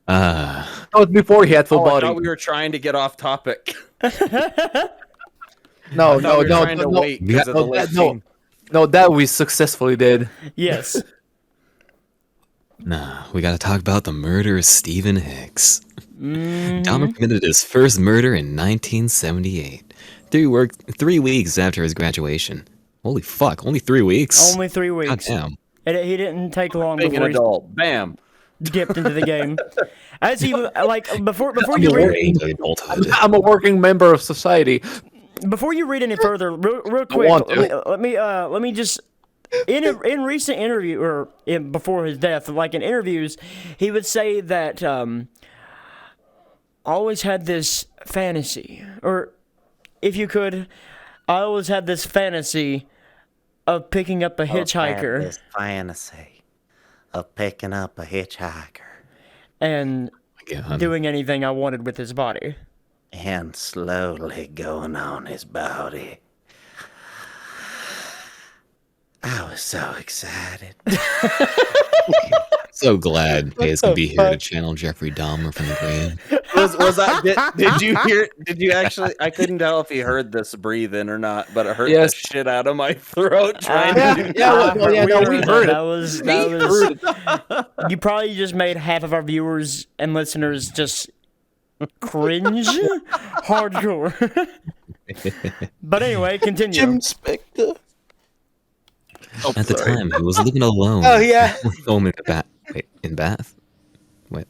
That was before he had full
I
body.
thought we were trying to get off topic.
No,
Trying to wait because of the late scene.
No, that we successfully did.
Yes.
Nah, we gotta talk about the murder of Stephen Hicks. Dahmer committed his first murder in 1978. 3 weeks after his graduation. Holy fuck, only 3 weeks?
Only 3 weeks.
God damn.
He didn't take long
Being an
before
adult. Bam.
he dipped into the game. As he before
I'm
you
your
read
age of adulthood.
I'm a working member of society.
before you read any further, real quick, let me just in recent interview or before his death, like in interviews, he would say that always had this fantasy, or if you could, I always had this fantasy of picking up a hitchhiker.
This fantasy of picking up a hitchhiker
And doing anything I wanted with his body.
and slowly going on his body. I was so excited.
So glad Faze can be here to channel Jeffrey Dahmer from the grave.
Was that? Did you hear? Did you actually? I couldn't tell if he heard this breathing or not, but it hurt the shit out of my throat trying to do.
We heard it.
That was. You probably just made half of our viewers and listeners just cringe hardcore. But anyway, continue.
Jim Spector.
At the time, he was living alone.
Oh, yeah.
Home in Bath. Wait.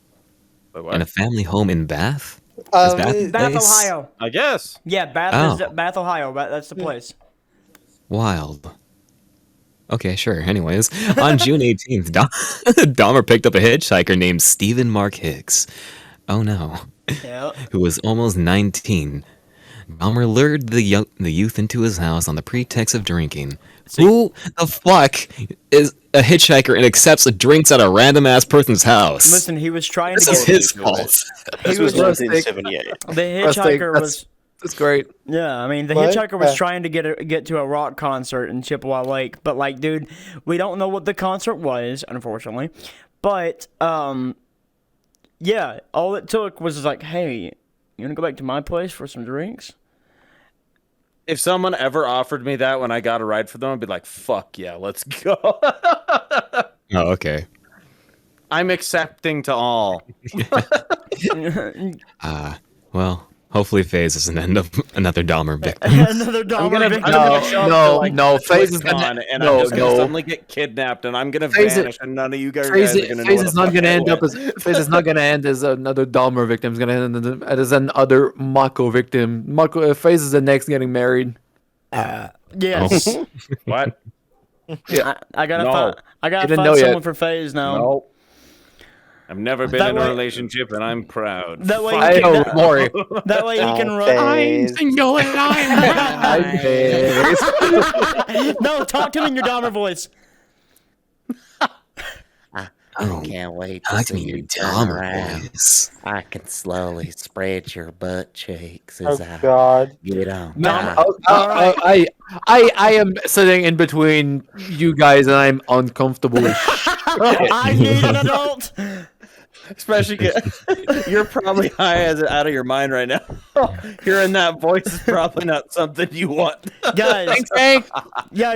In a family home in Bath. Is Bath,
Bath,
place?
Ohio.
I guess.
Yeah, Bath is Bath, Ohio. That's the place.
Wild. Okay, sure. Anyways, on June 18th, Dahmer picked up a hitchhiker named Stephen Mark Hicks. Oh no.
Yeah.
Who was almost 19. Dahmer lured the youth into his house on the pretext of drinking. Who the fuck is a hitchhiker and accepts drinks at a random ass person's house?
Listen, he was trying
This
to
is
get.
his fault.
This was 1978.
The hitchhiker was.
That's great.
Yeah, I mean, the
What?
hitchhiker was trying to get to a rock concert in Chippewa Lake, but like, dude, we don't know what the concert was, unfortunately. But yeah, all it took was like, hey, you wanna go back to my place for some drinks?
If someone ever offered me that when I got a ride for them, I'd be like, "Fuck yeah, let's go."
Oh, okay.
I'm accepting to all.
Well, hopefully Faze doesn't end up another Dahmer victim.
Another Dahmer victim.
No, Faze is gonna
and I'm just gonna suddenly get kidnapped, and I'm gonna vanish, and none of you guys are gonna know.
Faze is not gonna end up as Faze is not gonna end as another Dahmer victim. It's gonna end as another Mako victim. Faze is the next getting married.
Yes.
What?
Yeah.
I gotta
No.
find. I gotta
didn't
find
know yet.
someone for FaZe now.
No. I've never been
That
in a
way-
relationship, and I'm proud.
That way,
I
he
know,
can,
Maury.
that way he can run.
Faze.
single and I'm Faze.
No, talk to me in your Dahmer voice.
I can't wait to
Talk to
see
me in your
you turn
Dahmer
around.
voice.
I can slowly spread your butt cheeks as
Oh,
I
God.
get on
Man,
top.
I am sitting in between you guys and I'm uncomfortable as shit.
I need an adult.
Especially, you're probably high as out of your mind right now. Hearing that voice is probably not something you want.
Guys,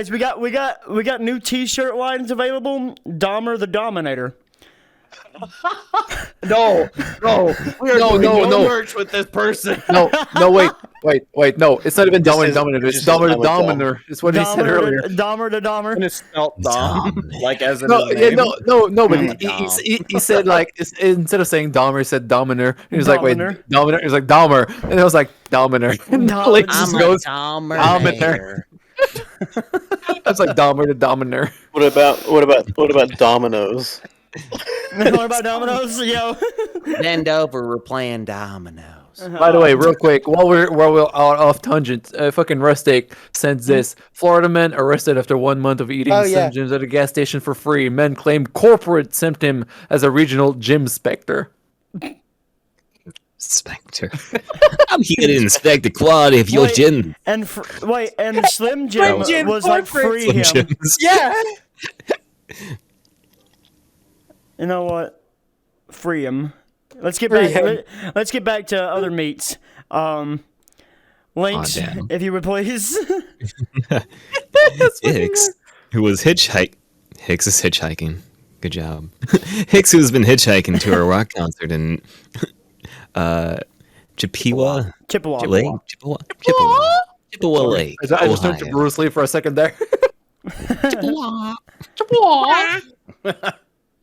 we got new T-shirt lines available. Dahmer the Dominator.
No, we are doing no merch with this person.
No, wait, no. It's not even Dominator. It's Dahmer the Dominer. It's what he said earlier.
Dahmer the Dahmer.
And it's spelled Dom, like as in
No,
his
yeah,
name.
no, but he said like instead of saying Dahmer, he said Dominer. He was like, wait,
Dominer.
Dominer. He was like Dahmer, and it was like Dominer. And Lynx just
I'm
goes
a
Dominator.
Dominator.
That's like Dahmer the Dominer.
What about Dominoes?
What about Dominoes? Yo.
Bend over, we're playing dominoes.
By the way, real quick, while we're off tangent, fucking Rustic sends this: Florida man arrested after 1 month of eating Slim Jims at a gas station for free. Men claim corporate sent him as a regional gym specter.
Spectre. I'm here to inspect the quality of your gym.
And Slim Jim was like free him.
Gyms.
Yeah.
You know what? Free him. Let's get back. Let's get back to other meats. Lynx,
damn.
if you would please.
Hicks, who was hitchhiking. Hicks is hitchhiking. Good job. Hicks, who's been hitchhiking to a rock concert in Chippewa Lake. Chippewa Lake.
I just turned to
Ohio.
Bruce Lee for a second there.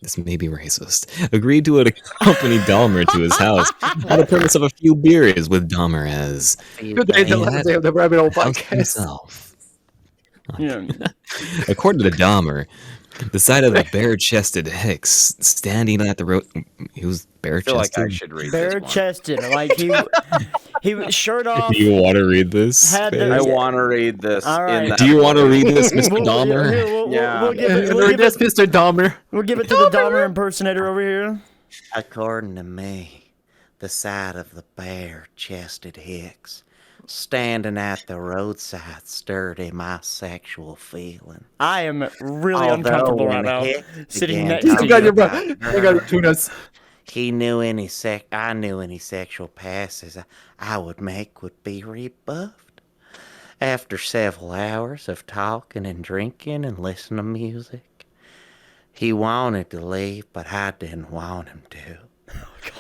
This may be racist. Agreed to accompany Dahmer to his house on the premise of a few beers with Dahmer as
Good day, the Rabbit Hole podcast.
himself.
Yeah.
According to Dahmer, the sight of the bare-chested Hicks standing at the road. He was
I feel like
bare-chested.
I should read this
Bare
one.
chested, like he was shirt off.
Do you want to read this?
Had
Faye?
the-
I want to read this.
All right.
In the
Do you want to read this, Mr.
We'll-
Dahmer?
here, we'll
Yeah.
give it.
That's Mr. Dahmer.
We'll give it to the Dahmer impersonator over here.
According to me, the sight of the bare-chested Hicks standing at the roadside stirred in my sexual feeling.
I am really
Although
uncomfortable right
when
now,
Hicks
sitting
began
next to
I
talking
got
you.
your bro.
about
I got your
her,
tunas.
I knew any sexual passes I would make would be rebuffed. After several hours of talking and drinking and listening to music, he wanted to leave, but I didn't want him to.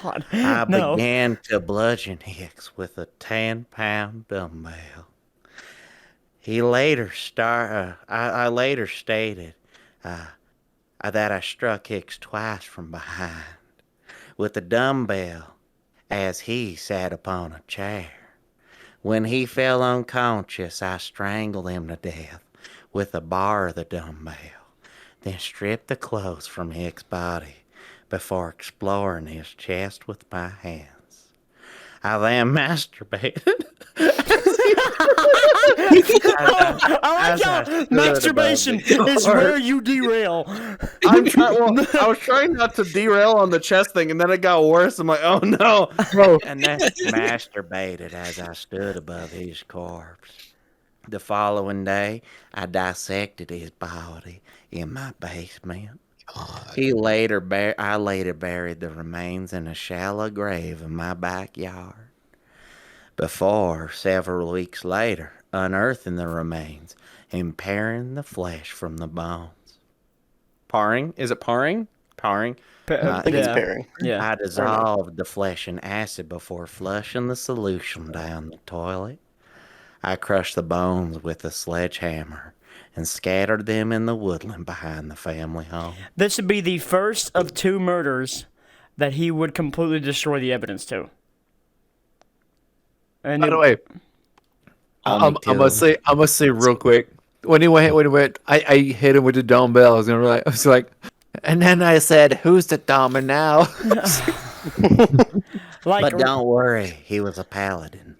God,
I
no.
began to bludgeon Hicks with a 10-pound dumbbell. He later I later stated that I struck Hicks twice from behind with a dumbbell as he sat upon a chair. When he fell unconscious, I strangled him to death with a bar of the dumbbell, then stripped the clothes from Hicks' body before exploring his chest with my hands. I then masturbated.
I like how masturbation is where you derail.
I was trying not to derail on the chest thing, and then it got worse. I'm like, oh no, bro.
And then masturbated as I stood above his corpse. The following day, I dissected his body in my basement. I later buried the remains in a shallow grave in my backyard. Before, several weeks later, unearthing the remains and paring the flesh from the bones.
Paring? Is it paring? Paring.
I think it's pairing.
Yeah.
I dissolved the flesh in acid before flushing the solution down the toilet. I crushed the bones with a sledgehammer and scattered them in the woodland behind the family home.
This would be the first of 2 murders that he would completely destroy the evidence to. And
By the way, I must say real quick. When he went, I hit him with the dumbbell. I was like, and then I said, "Who's the Dahmer now?"
like,
But don't worry, he was a paladin.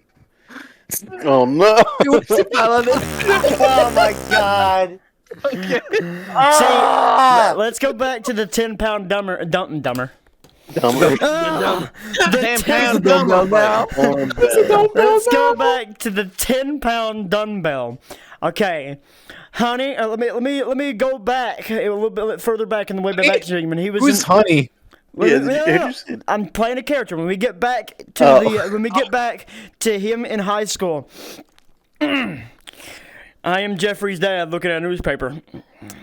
Oh no!
He was the paladin.
Oh my god!
see, let's go back to the 10-pound dumber.
Dumber.
The 10
Dumbbell now.
Let's go back to the 10-pound dumbbell. Okay, honey, let me go back a little bit further back in the way back segment. He was
Who's
in,
Honey?
I'm playing a character. When we get back to when we get back to him in high school, I am Jeffrey's dad looking at a newspaper.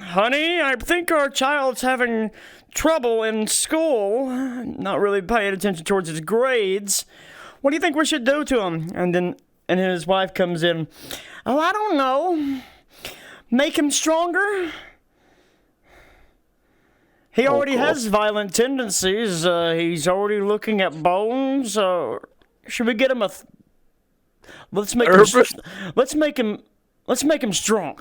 Honey, I think our child's having trouble in school, not really paying attention towards his grades. What do you think we should do to him? And then his wife comes in. Oh, I don't know. Make him stronger? He already has violent tendencies. He's already looking at bones. Should we get him a? Let's make him strong.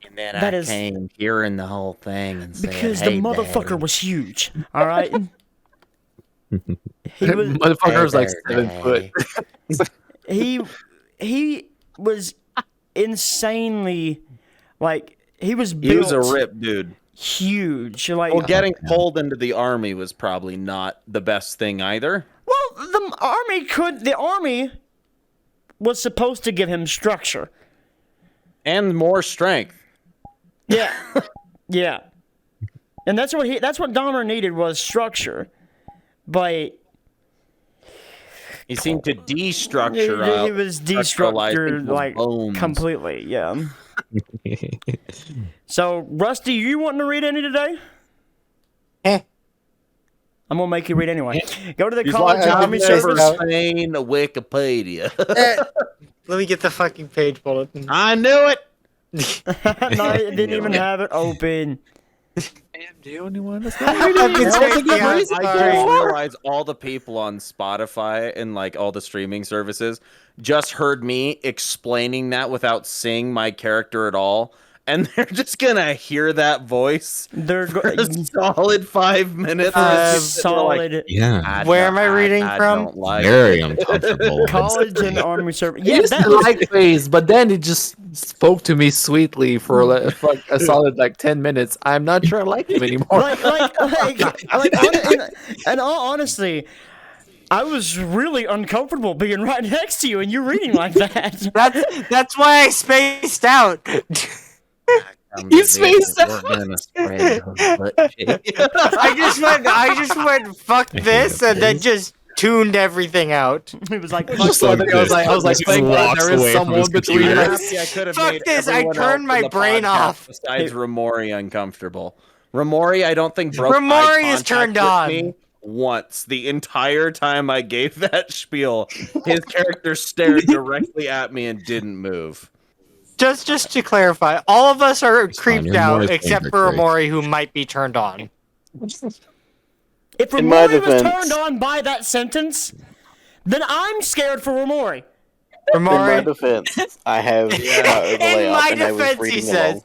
And then
That
I
is-
came hearing the whole thing and said,
Because
"Hey,
the motherfucker
Daddy."
was huge. All right. He was.
Motherfucker was like
Hey,
7
Daddy.
foot.
He was insanely like he was built
He was a ripped dude.
huge. Like
Well, getting pulled into the army was probably not the best thing either.
well, the army was supposed to give him structure.
And more strength.
Yeah. Yeah. And that's what Dahmer needed was structure. but
He seemed to destructure.
he was
structuralize
destructured
people's
like
bones.
completely. Yeah. So, Rusty, you wanting to read any today?
Eh.
I'm gonna make you read anyway. Go to the
He's
college
like,
army
I've never
servers.
seen Wikipedia.
Let me get the fucking page pulled up.
I knew it.
No, it didn't even have it open.
I'm the only one that's
I've been saying, yeah,
I
sorry.
just realized all the people on Spotify and like all the streaming services just heard me explaining that without seeing my character at all, and they're just gonna hear that voice
They're
for a solid 5 minutes.
solid
Yeah.
Where am I reading from?
Don't like
Very
it.
uncomfortable.
college and army server.
I
Yeah,
used
that
to
was
like Phase, but then it just spoke to me sweetly for like a solid like 10 minutes. I'm not sure I like him anymore.
in all honesty, I was really uncomfortable being right next to you and you reading like that.
That's why I spaced out.
You spaced out.
I just went fuck this and then just tuned everything out.
It was like,
Just
fuck
like
I was like,
Just
thank God
walks
there is
away from
someone
his
between
computer.
us.
I could have
Fuck
made
this, I
everyone
turned
else in
my
the
brain
podcast
off.
Besides Remori uncomfortable. Remori, I don't think broke
Remori
eye
is turned
contact with
on.
me once. The entire time I gave that spiel, his character stared directly at me and didn't move.
Just to clarify, all of us are
fine,
creeped
you're
out
more
except
than
for
great.
Amori, who might be turned on.
if
In my
Romori was
defense-
turned on by that sentence, then I'm scared for Romori.
In my
Amori,
defense, I have my overlay
in
up,
my
and I was
defense, he
reading
says.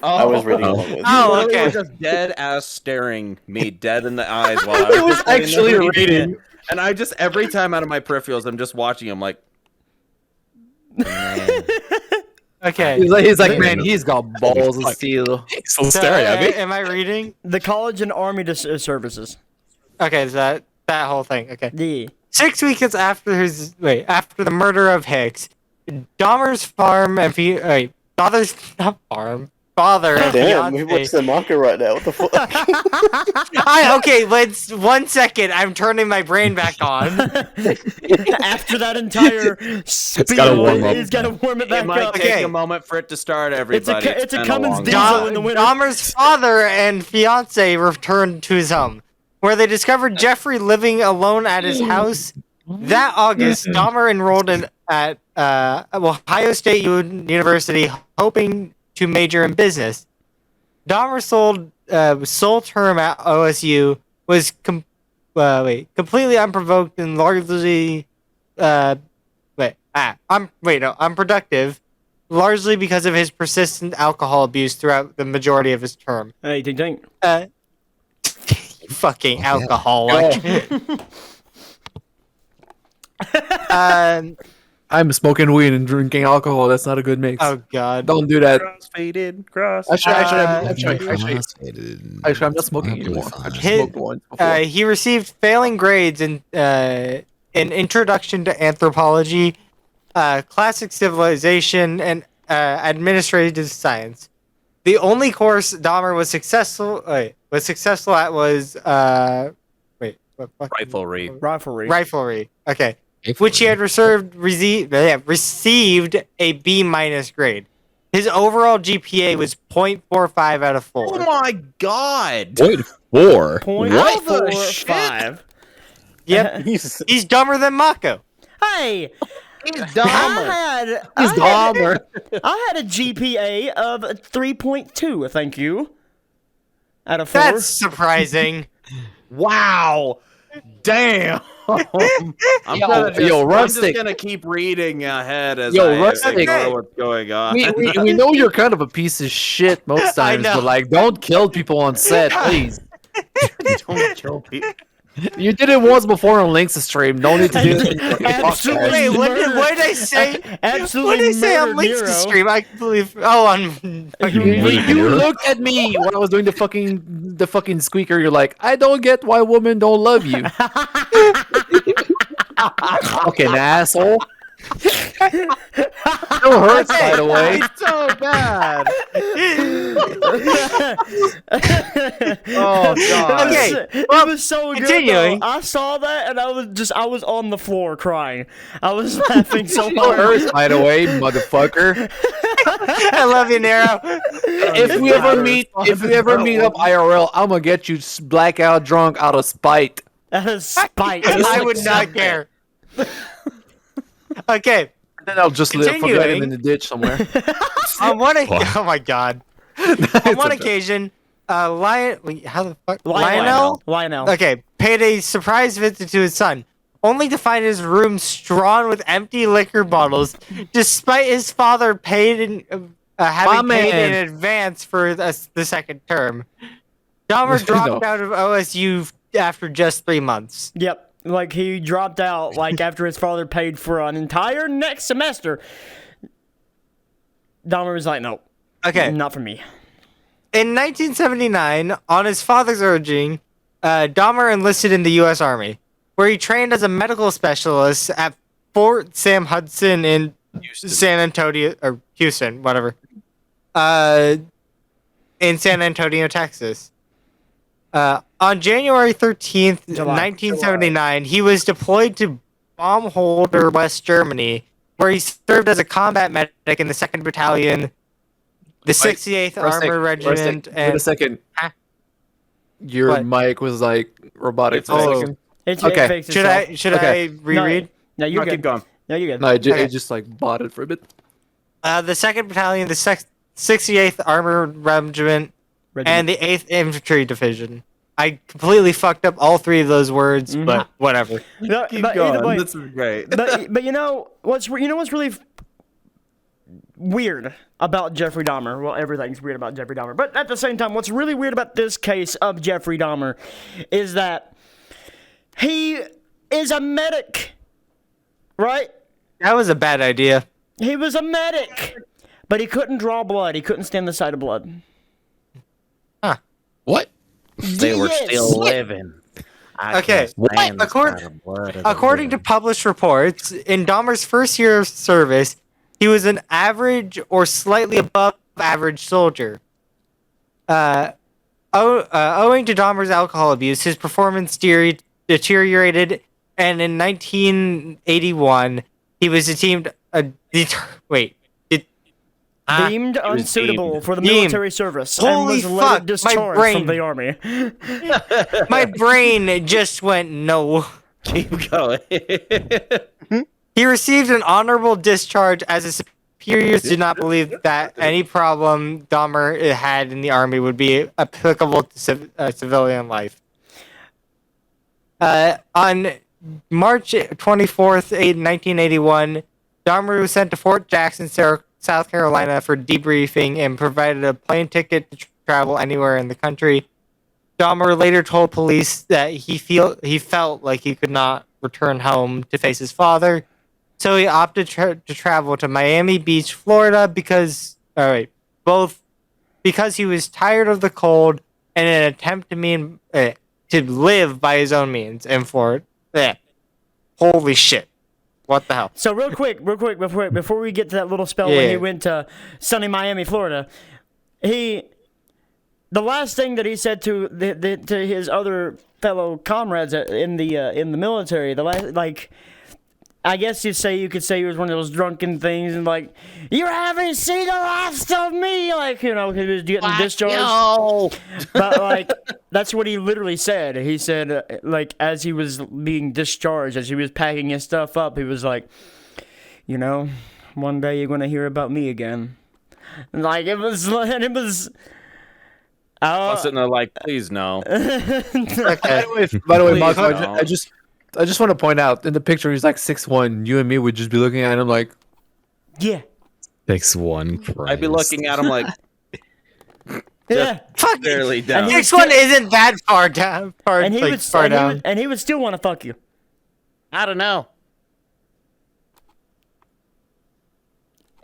along. I was reading along with
You
Oh,
literally
okay.
were just dead ass staring me dead in the eyes while I was,
actually reading.
it. And I just every time out of my peripherals, I'm just watching him like.
Okay.
He's like, man, he's got balls of steel.
Still
So,
staring at me.
am I reading?
The college and army services.
Okay, is that whole thing? Okay.
The
6 weeks after after the murder of Hicks, Dahmer's farm and father and
Damn, we
fiance.
watched the manga right now. What the fuck?
Okay, let's 1 second. I'm turning my brain back on.
after that entire spiel,
gotta warm up.
he's got to warm it
It
back
might
up.
take
Okay.
a moment for it to start. Everybody,
it's a
been
Cummins
long
diesel
time.
in the winter.
Dahmer's father and fiance returned to his home, where they discovered Jeffrey living alone at his house. That August, Dahmer enrolled at Ohio State University, hoping to major in business. Dahmer's sole term at OSU was completely unprovoked and largely unproductive, largely because of his persistent alcohol abuse throughout the majority of his term.
Hey, ding ding.
Fucking alcoholic.
I'm smoking weed and drinking alcohol. That's not a good mix.
Oh god.
Don't do that.
Crossfaded, cross.
Actually, I'm not smoking
That'll be
anymore. I
fine.
just
His-
smoked once before.
He received failing grades in Introduction to Anthropology, Classic Civilization, and Administrative Science. The only course Dahmer was successful at was
Riflery.
Riflery. Okay, which he had received a B- grade. His overall GPA was 0.45 out of 4.
Oh my god!
Point 4.
Point
What
four
the shit?
five.
Yep, he's dumber than Mako.
Hey,
He's
I
Dahmer.
had a GPA of 3.2. Thank you. Out of 4.
That's surprising.
Wow. Damn. I'm just
Rustic.
gonna keep reading ahead as
Yo,
I
Rustic.
ignore what's going on.
We know you're kind of a piece of shit most
I
times,
know.
but like, don't kill people on set, please.
Don't kill people.
You did it once before on Lynx's stream. No need to do it.
Absolutely.
Wait, what did I say?
Absolutely.
What did I say on
murdered
Link's
Nero.
stream? I believe. Oh, on.
You looked at me when I was doing the fucking squeaker. You're like, I don't get why women don't love you. Fucking asshole. Still hurts, by the way.
It's so bad. Oh god.
Okay,
It was so good.
continuing.
Though. I saw that and I was on the floor crying. I was laughing so
Still
hard.
hurts, by the way, motherfucker.
I love you, Nero.
If we ever meet up IRL, I'm gonna get you blackout drunk out of spite.
That is spite.
I would not care. Okay.
Then I'll just forget him
Continuing.
in the ditch somewhere.
On one oh my god. On one occasion, Lionel.
Lionel.
Okay, paid a surprise visit to his son, only to find his room strewn with empty liquor bottles, despite his father having paid in advance for the second term. Dahmer dropped out of OSU after just 3 months.
Yep. Like he dropped out like after his father paid for an entire next semester. Dahmer was like, "No,
Okay.
not for me."
In 1979, on his father's urging, Dahmer enlisted in the U.S. Army, where he trained as a medical specialist at Fort Sam Hudson in San Antonio, or Houston, whatever, in San Antonio, Texas. On January 13th, 1979, he was deployed to Baumholder, West Germany, where he served as a combat medic in the 2nd Battalion, the 68th Armored Regiment,
Wait a
and...
second.
Huh?
Your
What?
mic was like robotic. for a
Oh.
second.
It
Okay.
fixed
Should
itself.
I reread?
No, you're
No,
good.
keep going.
No, you're good.
No, it
Okay.
just like botted for a bit.
The 2nd Battalion, the 68th Armored Regiment, and the 8th Infantry Division. I completely fucked up all 3 of those words, but whatever.
No,
Keep
but either
going.
way,
This is great.
but you know what's really weird about Jeffrey Dahmer? Well, everything's weird about Jeffrey Dahmer, but at the same time, what's really weird about this case of Jeffrey Dahmer is that he is a medic, right?
That was a bad idea.
He was a medic, but he couldn't draw blood. He couldn't stand the sight of blood.
What?
They were
Yes.
still living. I
Okay,
can't stand the
According-
sight of blood of the
According to
living.
published reports, in Dahmer's first year of service, he was an average or slightly above average soldier. Owing to Dahmer's alcohol abuse, his performance deteriorated, and in 1981, he was deemed
Deemed
was
unsuitable
deemed.
for the
Deemed.
military service
Holy
and was
fuck,
later
my
discharged
brain.
from the army.
my brain just went no.
Keep going.
He received an honorable discharge as his superiors did not believe that any problem Dahmer had in the army would be applicable to civilian life. On March 24th, 1981, Dahmer was sent to Fort Jackson, South Carolina for debriefing and provided a plane ticket to travel anywhere in the country. Dahmer later told police that he felt like he could not return home to face his father, so he opted to travel to Miami Beach, Florida, because he was tired of the cold and in an attempt to live by his own means. And holy shit, what the hell?
So real quick, before we get to that little spell when
Yeah.
he went to sunny Miami, Florida, the last thing that he said to to his other fellow comrades in the military, I guess you could say he was one of those drunken things and like, you haven't seen the last of me, like, you know, he was getting discharged. But like, that's what he literally said. He said, like, as he was being discharged, as he was packing his stuff up, he was like, you know, one day you're gonna hear about me again. And like it was.
I was sitting there like, please no.
By the way, Mark,
no.
I just want to point out in the picture he's like 6'1". You and me would just be looking at him like,
yeah.
6'1".
I'd be looking at him like,
Yeah.
Fuck,
barely down.
this one isn't that far down.
And he would still want to fuck you.
I don't know.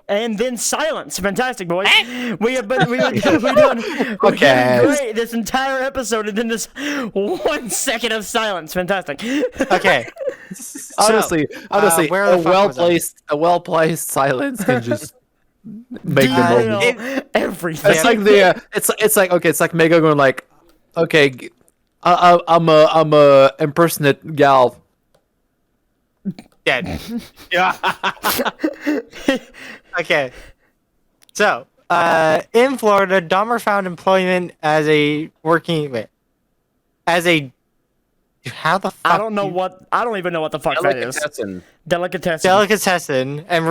And then silence. Fantastic, boys. We've done great this entire episode, and then this 1 second of silence. Fantastic.
Okay.
Honestly,
where the
a
fuck was I?
well placed silence can just make the moment.
Everything.
It's like it's like okay, it's like Mega going like, okay, I'm a impersonate gal.
Dead. Yeah. Okay. So, in Florida, Dahmer found employment as a how the fuck?
I don't even know what the fuck that is.
Delicatessen and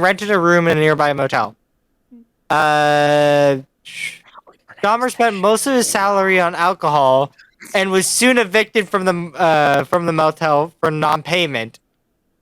rented a room in a nearby motel. Dahmer spent most of his salary on alcohol and was soon evicted from the motel for non-payment.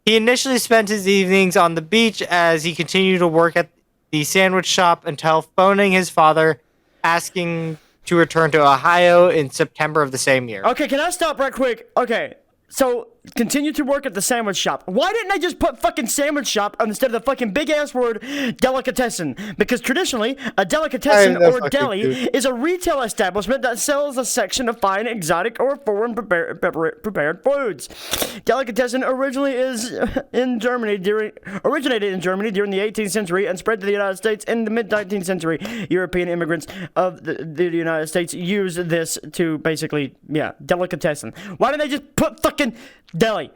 He initially spent his evenings on the beach as he continued to work at the sandwich shop until phoning his father, asking to return to Ohio in September of the same year.
Okay, can I stop right quick? Okay, so continue to work at the sandwich shop. Why didn't I just put fucking sandwich shop instead of the fucking big ass word delicatessen? Because traditionally, a delicatessen or deli is a retail establishment that sells a section of fine, exotic, or foreign prepared foods. Delicatessen originated in Germany during the 18th century and spread to the United States in the mid-19th century. European immigrants of the United States used this to basically, delicatessen. Why didn't they just put fucking deli?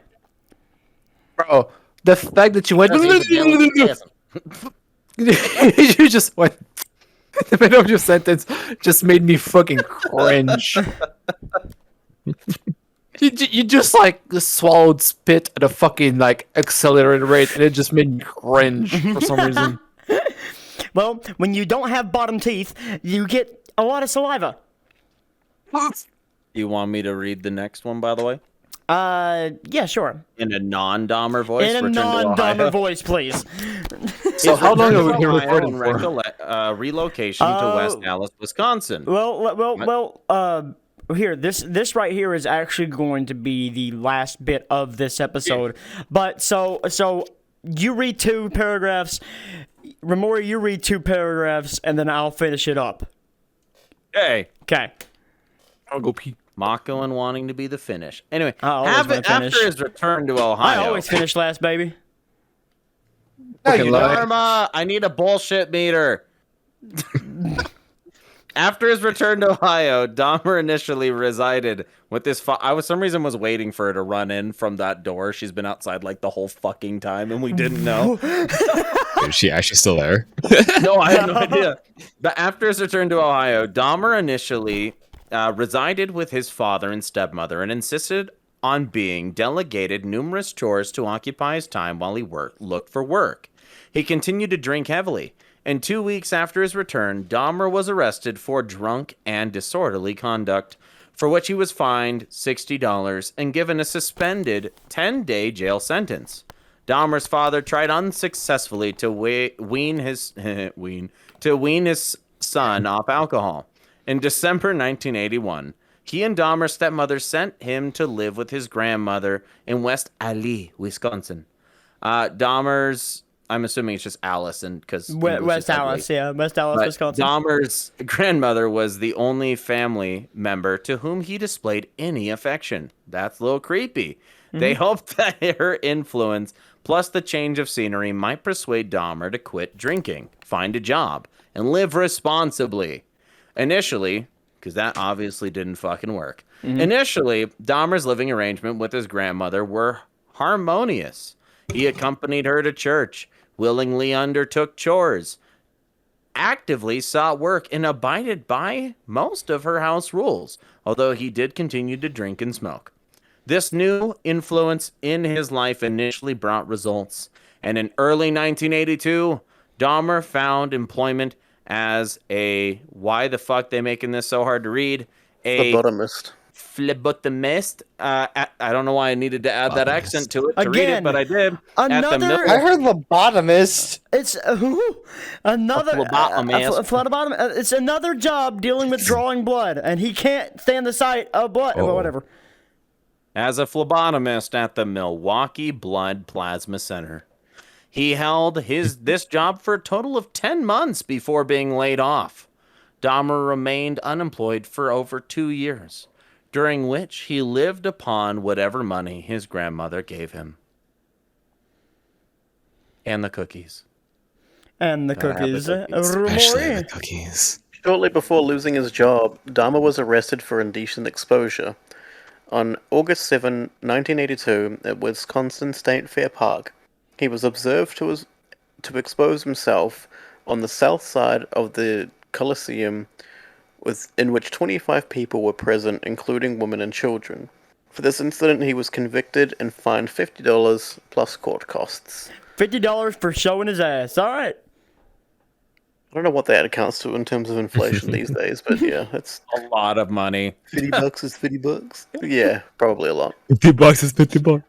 Bro, the fact that you went you just went the middle of your sentence just made me fucking cringe. You just like swallowed spit at a fucking like accelerated rate and it just made me cringe for some reason.
Well, when you don't have bottom teeth, you get a lot of saliva.
You want me to read the next one, by the way?
Yeah, sure.
In a non-Dahmer voice?
In a non-Dahmer voice, please.
So how long have we been recording for?
Relocation to West Allis, Wisconsin.
Well, here, this right here is actually going to be the last bit of this episode. But so you read 2 paragraphs, Remori, you read 2 paragraphs, and then I'll finish it up.
Hey.
Okay.
I'll go pee.
Mako and wanting to be the finish. Anyway,
after
his return to Ohio.
I always finish last, baby.
No, you Dharma, I need a bullshit meter. After his return to Ohio, Dahmer initially resided with this. I was some reason was waiting for her to run in from that door. She's been outside like the whole fucking time, and we didn't know.
Is she actually still there?
No, I have no idea. But after his return to Ohio, Dahmer initially resided with his father and stepmother and insisted on being delegated numerous chores to occupy his time while he looked for work. He continued to drink heavily, and 2 weeks after his return, Dahmer was arrested for drunk and disorderly conduct, for which he was fined $60 and given a suspended 10-day jail sentence. Dahmer's father tried unsuccessfully to wean his son off alcohol. In December 1981, he and Dahmer's stepmother sent him to live with his grandmother in West Allis, Wisconsin. Dahmer's, I'm assuming it's just Allison because
West Allis, Wisconsin.
Dahmer's grandmother was the only family member to whom he displayed any affection. That's a little creepy. Mm-hmm. They hoped that her influence, plus the change of scenery, might persuade Dahmer to quit drinking, find a job, and live responsibly. Initially, because that obviously didn't fucking work. Mm-hmm. Initially, Dahmer's living arrangement with his grandmother were harmonious. He accompanied her to church, willingly undertook chores, actively sought work, and abided by most of her house rules, although he did continue to drink and smoke. This new influence in his life initially brought results, and in early 1982, Dahmer found employment as a, why the fuck they making this so hard to read? A phlebotomist. I don't know why I needed to add that accent to it to read it, but I did.
I heard lobotomist.
It's another phlebotomist. It's another job dealing with drawing blood, and he can't stand the sight of blood. Or whatever.
As a phlebotomist at the Milwaukee Blood Plasma Center. He held this job for a total of 10 months before being laid off. Dahmer remained unemployed for over 2 years. during which he lived upon whatever money his grandmother gave him. And the cookies.
And the cookies.
Especially
Rumori.
the cookies.
Shortly before losing his job, Dahmer was arrested for indecent exposure. On August 7, 1982, at Wisconsin State Fair Park, he was observed to expose himself on the south side of the Coliseum, in which 25 people were present, including women and children. For this incident, he was convicted and fined $50 plus court costs.
$50 for showing his ass. All right.
I don't know what that accounts to in terms of inflation these days, but yeah, it's
A lot of money.
$50 is $50. Yeah, probably a lot.
$50 is $50.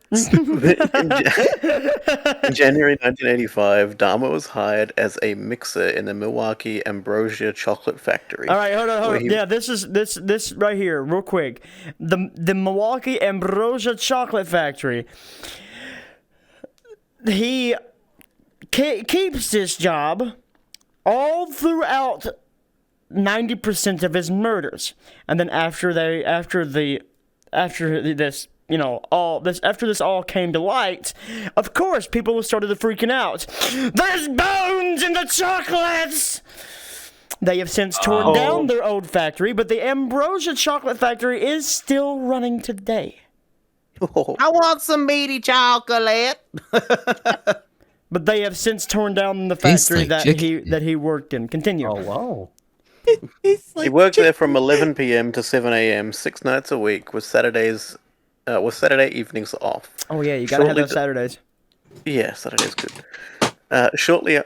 In January 1985, Dahmer was hired as a mixer in the Milwaukee Ambrosia Chocolate Factory.
All right, hold on.
where he-
Yeah, this right here, real quick. The Milwaukee Ambrosia Chocolate Factory. He keeps this job all throughout 90% of his murders, and then after this all came to light, of course people started freaking out. There's bones in the chocolates. They have since torn down their old factory, but the Ambrosia Chocolate Factory is still running today.
I want some meaty chocolate.
But they have since torn down the
Tastes
factory
like
that he worked in. Continue.
Wow.
He worked there from 11 p.m. to 7 a.m. 6 nights a week, with Saturday evenings off.
Oh yeah, you gotta have
Shortly
those Saturdays.
Yeah, Saturday's good. Shortly, who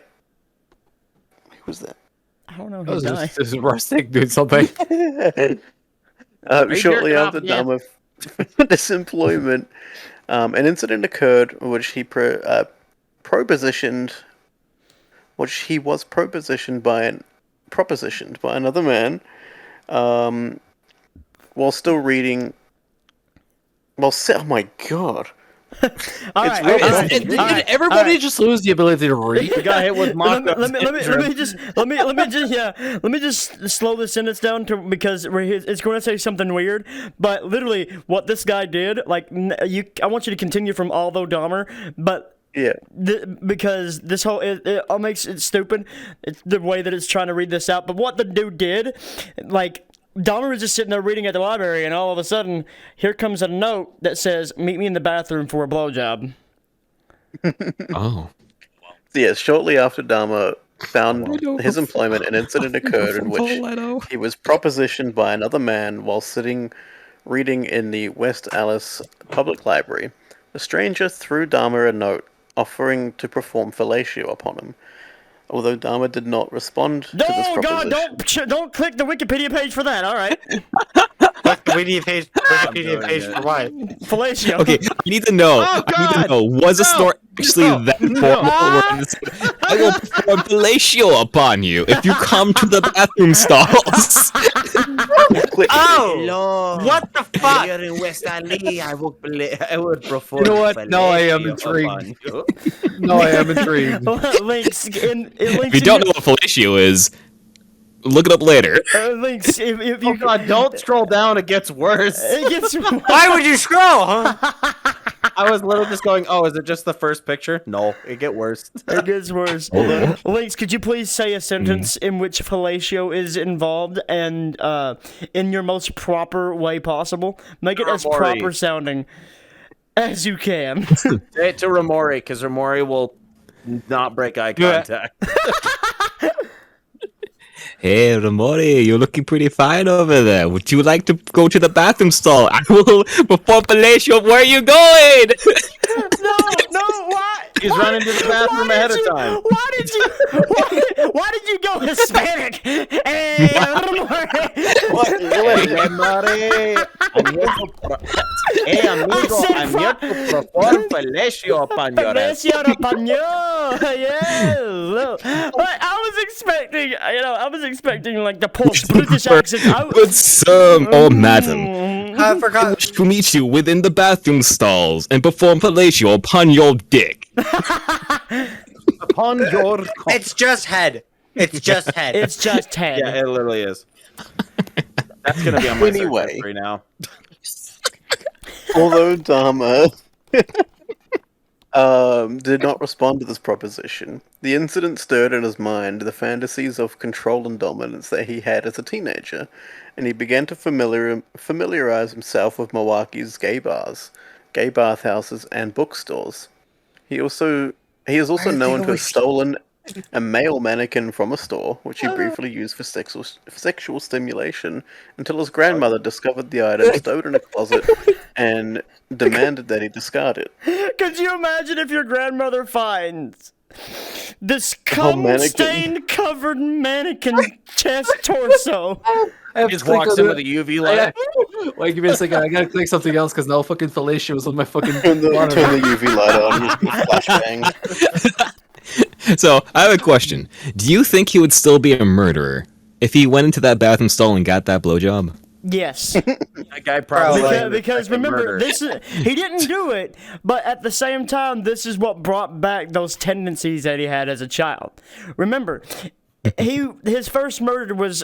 was that?
I don't know
This
who died.
is Rustic doing something.
Shortly
jerking
after
off yet?
Dahmer disemployment, an incident occurred which he propositioned by another man, while still reading. Oh my god!
All right,
real
all
bad.
right,
Did
all right,
everybody
all right.
just lose the ability to read?
We got hit with
Let
Mako.
me just slow the sentence down because it's going to say something weird. But literally, what this guy did, like I want you to continue from although Dahmer, but
Yeah.
because this whole it all makes it stupid. It's the way that it's trying to read this out. But what the dude did, like. Dahmer was just sitting there reading at the library, and all of a sudden, here comes a note that says, "Meet me in the bathroom for a blowjob."
Oh.
So yeah, shortly after Dahmer found his employment, an incident occurred in which he was propositioned by another man while sitting reading in the West Alice Public Library. The stranger threw Dahmer a note offering to perform fellatio upon him. Although Dahmer did not respond to this
Oh God!
proposition.
Don't click the Wikipedia page for that. All right,
Wikipedia page for what?
fellatio.
Okay, I need to know.
Oh,
I need to
God!
know. Was the story actually that formal? I will perform fellatio upon you if you come to the bathroom stalls.
Click.
Oh! What the fuck?
Here in West Ali, I would prefer.
You know what? Now I am intrigued. No, I am intrigued.
Links
If you don't know what fellatio is, look it up later.
Links. If you
Oh god, don't scroll down, it gets worse.
it gets
Why would you scroll? Huh?
I was literally just going, oh, is it just the first picture? No, it get worse.
It gets worse. Links, could you please say a sentence in which fellatio is involved and in your most proper way possible? Make it as
Remori.
proper sounding as you can.
Say it to Remori, because Remori will not break eye contact.
Hey, Remori, you're looking pretty fine over there. Would you like to go to the bathroom stall? I will perform fellatio. Where are you going?
No, why?
He's running to the bathroom ahead of time.
Why did you go Hispanic? Hey,
Hey, amigo, I'm here to perform fellatio upon your ass.
Yes. But I was expecting like the post-British accent.
Good sir or madam,
I
I
forgot.
wish to meet you within the bathroom stalls and perform fellatio upon your dick.
Upon your...
It's just head. It's just head.
It's just head.
Yeah, it literally is. That's gonna be on my
Anyway.
search history now.
Although Dahmer did not respond to this proposition, the incident stirred in his mind the fantasies of control and dominance that he had as a teenager, and he began to familiarize himself with Milwaukee's gay bars, gay bathhouses, and bookstores. He is also known to have stolen a male mannequin from a store, which he briefly used for sexual stimulation, until his grandmother discovered the item stowed in a closet and demanded that he discard it.
Could you imagine if your grandmother finds this
mannequin.
cum-stained covered mannequin chest torso?
I
Just walks in with a UV light.
Wait, give me a second. I gotta click something else because now fucking fellatio was on my fucking.
Turn the UV light on. Use the flashbang.
So, I have a question. Do you think he would still be a murderer if he went into that bathroom stall and got that blowjob?
Yes.
That guy probably
Because remember,
murder.
he didn't do it, but at the same time, this is what brought back those tendencies that he had as a child. Remember, his first murder was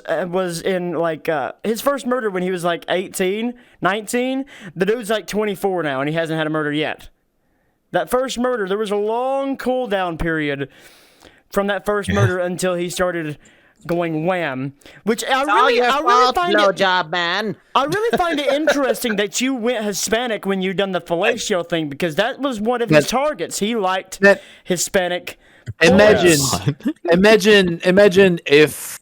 in like his first murder when he was like 18, 19. The dude's like 24 now, and he hasn't had a murder yet. That first murder, there was a long cool down period from that first murder until he started going wham. Which I really find
blowjob, man.
I really find it interesting that you went Hispanic when you done the fellatio thing, because that was one of his targets. He liked Hispanic.
Imagine if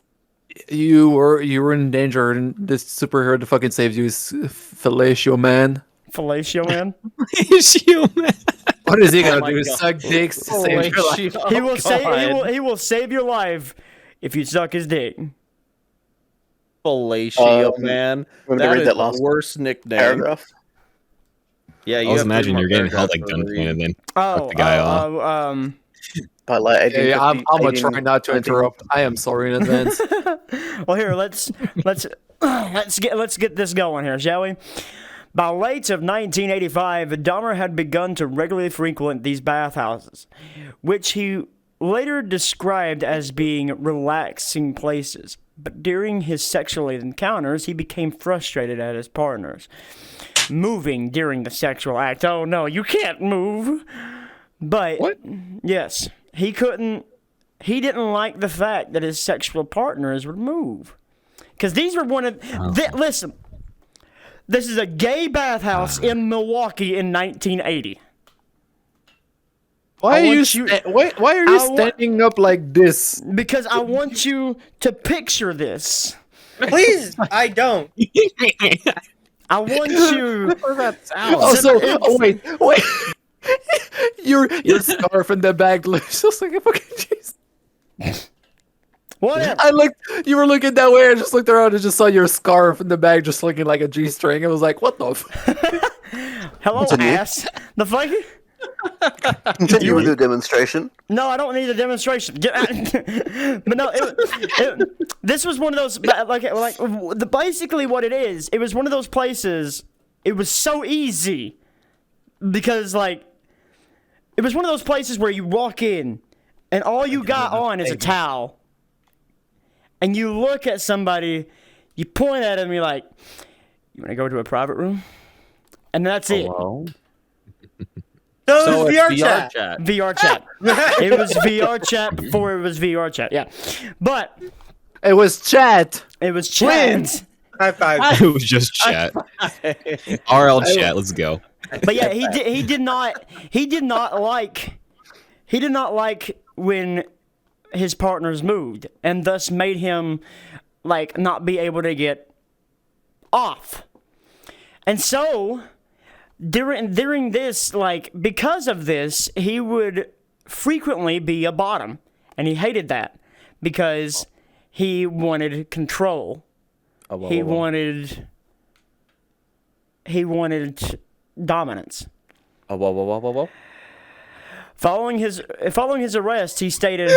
you were in danger and this superhero to fucking save you is fellatio man.
Fellatio man.
Fellatio man.
What is he gonna do? Suck dicks to save your life?
He will save your life if you suck his dick.
Fellatio man.
Want me to read that last
worst nickname.
paragraph?
Yeah,
I
you
was
have
imagining
three
you're
more
getting held like
paragraphs to read.
gunpoint and then
Oh,
fuck the guy off.
By like
I'm gonna try not to interrupt. I am sorry in advance.
Well, here let's get this going here, shall we? By late of 1985, Dahmer had begun to regularly frequent these bathhouses, which he later described as being relaxing places. But during his sexual encounters, he became frustrated at his partners moving during the sexual act. Oh no, you can't move. But
What?
yes, he couldn't. He didn't like the fact that his sexual partners would move, because these were one of. Listen, this is a gay bathhouse in Milwaukee in 1980.
Why are you standing up like this?
Because I want you to picture this.
Please, I don't.
I want you.
Wait. your scarf in the bag looks just like a fucking cheese.
What?
You were looking that way. I just looked around and just saw your scarf in the bag, just looking like a G-string. I was like, "What the?"
Hello, ass. The fuck?
Continue with your demonstration.
No, I don't need a demonstration. Get out. But no, this was one of those basically what it is. It was one of those places. It was so easy because it was one of those places where you walk in and all you got on is a towel, and you look at somebody, you point at them, you're like, "You want to go to a private room?" And that's
Hello?
it.
So
it's
VR chat.
VR chat. It was VR chat before it was VR chat. Yeah, but
It was chat.
it was chat.
High five.
It was just chat. RL chat. Let's go.
But yeah, he did not like when his partners moved, and thus made him not be able to get off. And so during this, because of this, he would frequently be a bottom, and he hated that because he wanted control. He wanted dominance. Following his arrest, he stated,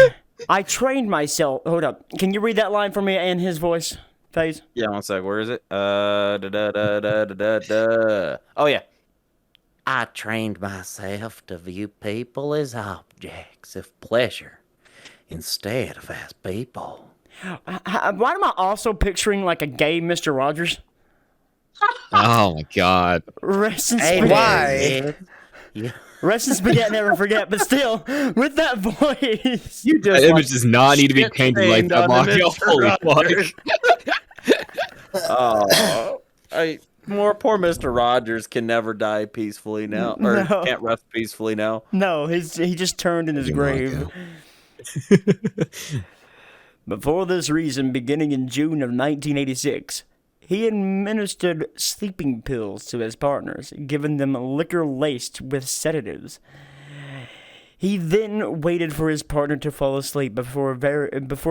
"I trained myself." Hold up. Can you read that line for me in his voice, Faze?
Yeah, one sec. Where is it? Oh yeah.
I trained myself to view people as objects of pleasure instead of as people.
Why am I also picturing a gay Mr. Rogers?
Oh my god.
Rest in
Hey,
spaghetti.
Why?
man.
Rest in spaghetti, never forget. But still, with that voice,
You just
That image does not need to be
shit
painted like
stained
that,
on the
Mario.
Mr.
Holy fuck.
Oh, poor Mr. Rogers can never die peacefully now, or
No.
can't rest peacefully now.
no, he just turned in his
Good
grave.
Mario.
But for this reason, beginning in June of 1986, he administered sleeping pills to his partners, giving them liquor laced with sedatives. He then waited for his partner to fall asleep before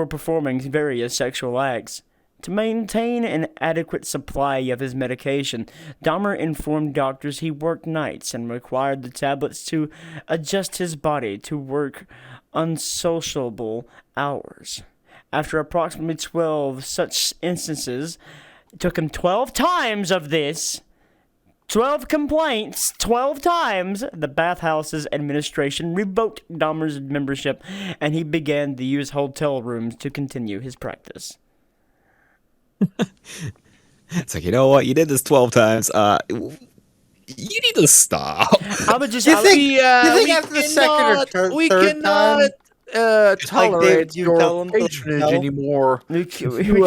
performing various sexual acts. To maintain an adequate supply of his medication, Dahmer informed doctors he worked nights and required the tablets to adjust his body to work unsociable hours. After approximately 12 such instances, it took him 12 times of this, 12 complaints, 12 times, the bathhouse's administration revoked Dahmer's membership, and he began to use hotel rooms to continue his practice.
It's like, you know what? You did this 12 times. You need to stop.
I would just...
You
I-
think,
We,
you think
we
after the second or
we
third
cannot
time?
tolerate
you tell
your
them to
patronage
tell?
anymore.
we
You,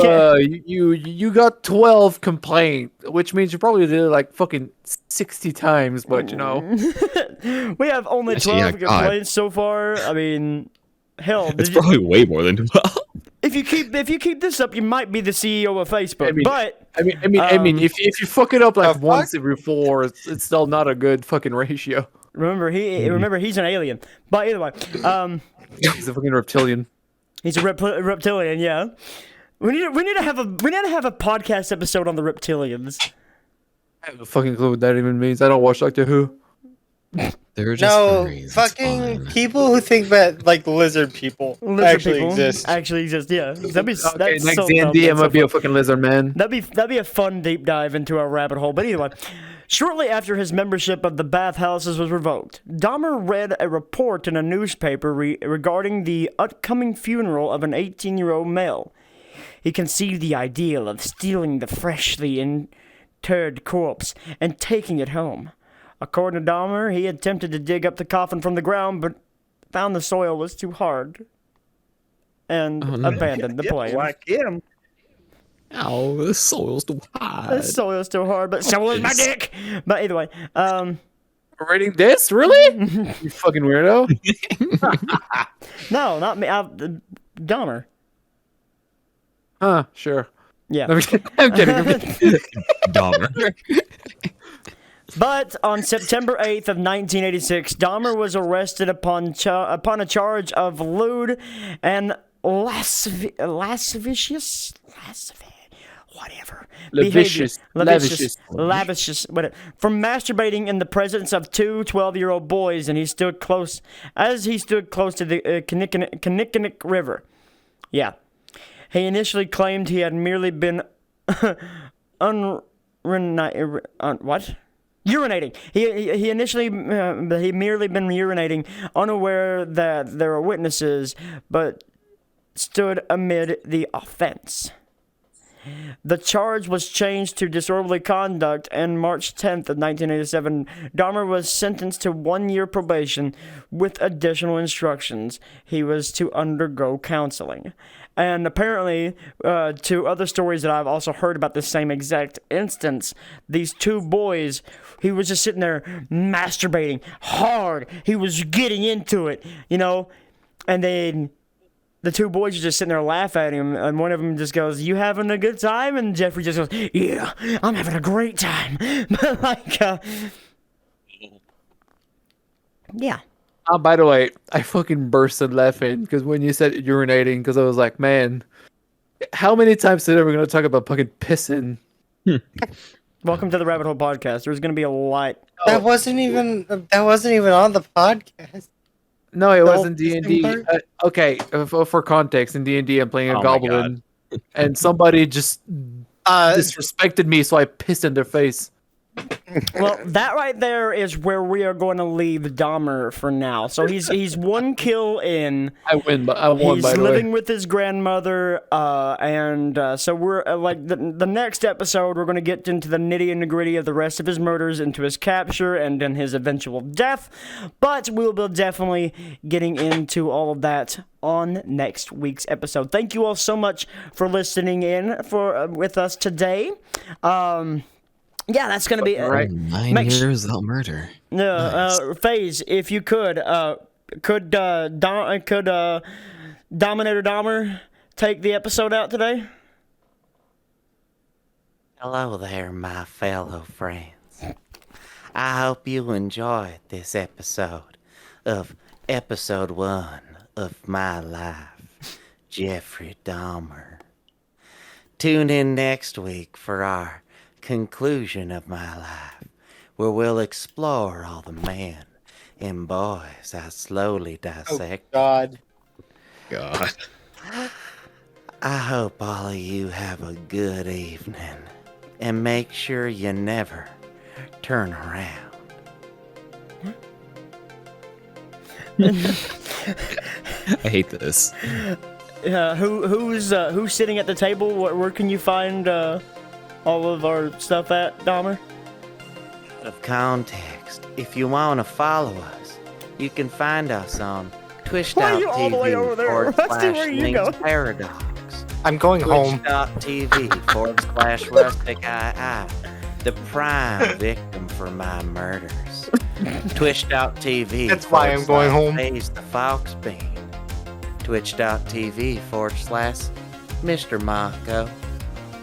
can't-
you got 12 complaints, which means you probably did it like fucking 60 times, but you know.
we have only
Actually,
12
yeah, God.
complaints so far. I mean, hell,
It's probably way more than 12.
if you keep this up, you might be the CEO of Facebook.
I mean,
but
I mean, if you fuck it up like
fuck?
once every 4, it's still not a good fucking ratio.
remember, he's an alien. But either way,
He's a fucking reptilian.
he's a reptilian. Yeah, we need to have a podcast episode on the reptilians.
I have a fucking clue what that even means. I don't watch Doctor Who.
They're just
No,
furries, it's
fucking
fine.
people who think that like lizard people
Lizard
actually
people
exist.
Actually exist. Yeah, that'd be
Okay,
that's
next
so
D&D,
dumb,
I'm
that's
gonna
so
be a
fun.
fucking lizard man.
That'd be a fun deep dive into our rabbit hole. But either way, shortly after his membership of the bathhouses was revoked, Dahmer read a report in a newspaper regarding the upcoming funeral of an 18-year-old male. He conceived the ideal of stealing the freshly interred corpse and taking it home. According to Dahmer, he attempted to dig up the coffin from the ground, but found the soil was too hard and
no.
abandoned the plan.
Like him.
Ow, the soil's too
The
hot.
soil's too hard, but so was my dick. But either way,
Rating this? Really? You fucking weirdo.
no, not me. Dahmer.
Huh, sure.
Yeah.
I'm kidding. I'm kidding.
Dahmer.
But on September 8th of 1986, Dahmer was arrested upon a charge of lewd and lascivious, whatever.
Laviscious.
Laviscious, whatever. From masturbating in the presence of two 12-year-old boys, and he stood close to the Kinnickinnick River. Yeah. He initially claimed he had merely been urinating. He initially he merely been urinating, unaware that there were witnesses, but stood amid the offense. The charge was changed to disorderly conduct, and March 10th of 1987, Dahmer was sentenced to 1 year probation with additional instructions. He was to undergo counseling. And apparently, to other stories that I've also heard about the same exact instance, these two boys, he was just sitting there masturbating hard. He was getting into it, you know, and then the two boys are just sitting there laughing at him, and one of them just goes, "You having a good time?" And Jeffrey just goes, "Yeah, I'm having a great time." But like, yeah.
By the way, I fucking bursted laughing because when you said urinating, because I was like, man, how many times today are we going to talk about fucking pissing?
Welcome to the Rabbit Hole podcast. There's going to be a lot.
That wasn't even on the podcast.
No, it
The whole
wasn't D&D.
pissing part?
Okay, for context, in D&D, I'm playing a
Oh my
goblin, and somebody just disrespected me, so I pissed in their face.
Well, that right there is where we are going to leave Dahmer for now. So he's one kill in.
I win, but I won, by
He's
the way.
living with his grandmother, and so we're like the next episode. We're going to get into the nitty and gritty of the rest of his murders, into his capture, and then his eventual death. But we'll be definitely getting into all of that on next week's episode. Thank you all so much for listening in with us today. Yeah, that's gonna be
Right.
9 years without murder.
Phase, if you could Dominator Dahmer take the episode out today?
Hello there, my fellow friends. I hope you enjoyed this episode of episode 1 of my life, Jeffrey Dahmer. Tune in next week for our conclusion of my life, where we'll explore all the men and boys I slowly dissect.
God.
God.
I hope all of you have a good evening, and make sure you never turn around.
I hate this.
Who's sitting at the table? Where can you find all of our stuff at, Dahmer?
Out of context, if you want to follow us, you can find us on
Why are you all the way over there? Rusty, where are you going?
LynxParadox.
I'm going home.
Twitch.tv/RusticII, the prime victim for my murders. Twitch.tv.
That's why I'm going home.
FazeTheFoxBean. Twitch.tv/MrMaco.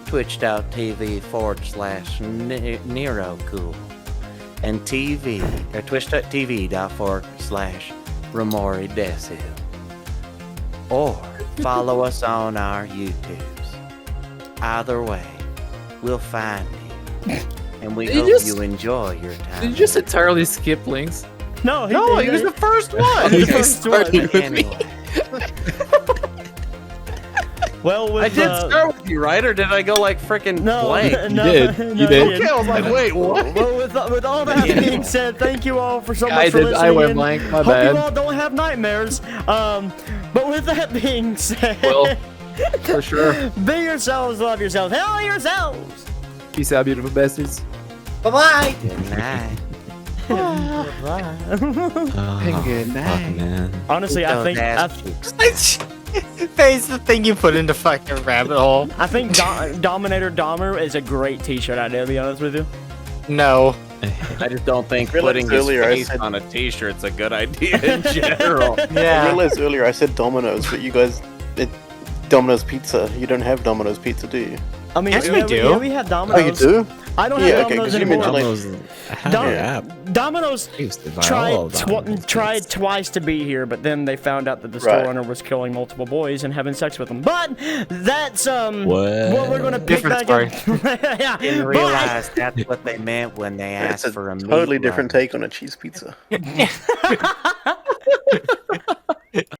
Twitch.tv/Nerocool. And Twitch.tv/RemoriDesu. Or follow us on our YouTubes. Either way, we'll find you. And we hope you enjoy your time.
Did you just entirely skip links?
No, he
was the first one.
the first one.
Anyway,
Well, with,
I did start with you, right? Or did I go like freaking blank?
No,
did.
no,
You did.
Okay, I was like, wait, what?
Well, with all that being said, thank you all for so much
I
for
did.
listening
I went
in.
blank. My
Hope
bad.
you all don't have nightmares. But with that being said,
Well, for sure.
be yourselves, love yourselves, hell yourselves.
Peace out, beautiful bastards.
Bye-bye.
good night.
Oh,
Good
fuck,
night.
man.
Honestly, I
Those
think
ass cheeks.
Face the thing you put into fucking rabbit hole.
Dominator Dahmer is a great T-shirt idea. To be honest with you.
No.
I just don't think
Realized
putting his
earlier I
face
said-
on a t-shirt's a good idea in general.
I
Yeah.
realized earlier I said Domino's, but you guys, Domino's Pizza. You don't have Domino's Pizza, do you?
I mean,
Yes, we
yeah,
do.
Yeah, we have
Oh,
Domino's.
you do?
I don't
Yeah,
have
okay,
Domino's
'cause you
anymore.
mentioned,
Domino's have their app.
Domino's
I used to buy all of Domino's
tried
pizzas.
twice to be here, but then they found out that the store
Right.
owner was killing multiple boys and having sex with them. But that's
What?
what we're gonna pick
Different
back in. Yeah.
Didn't
Bye.
realize that's what they meant when they
It's
asked
a
for a
totally
meat
different
loaf.
take on a cheese pizza.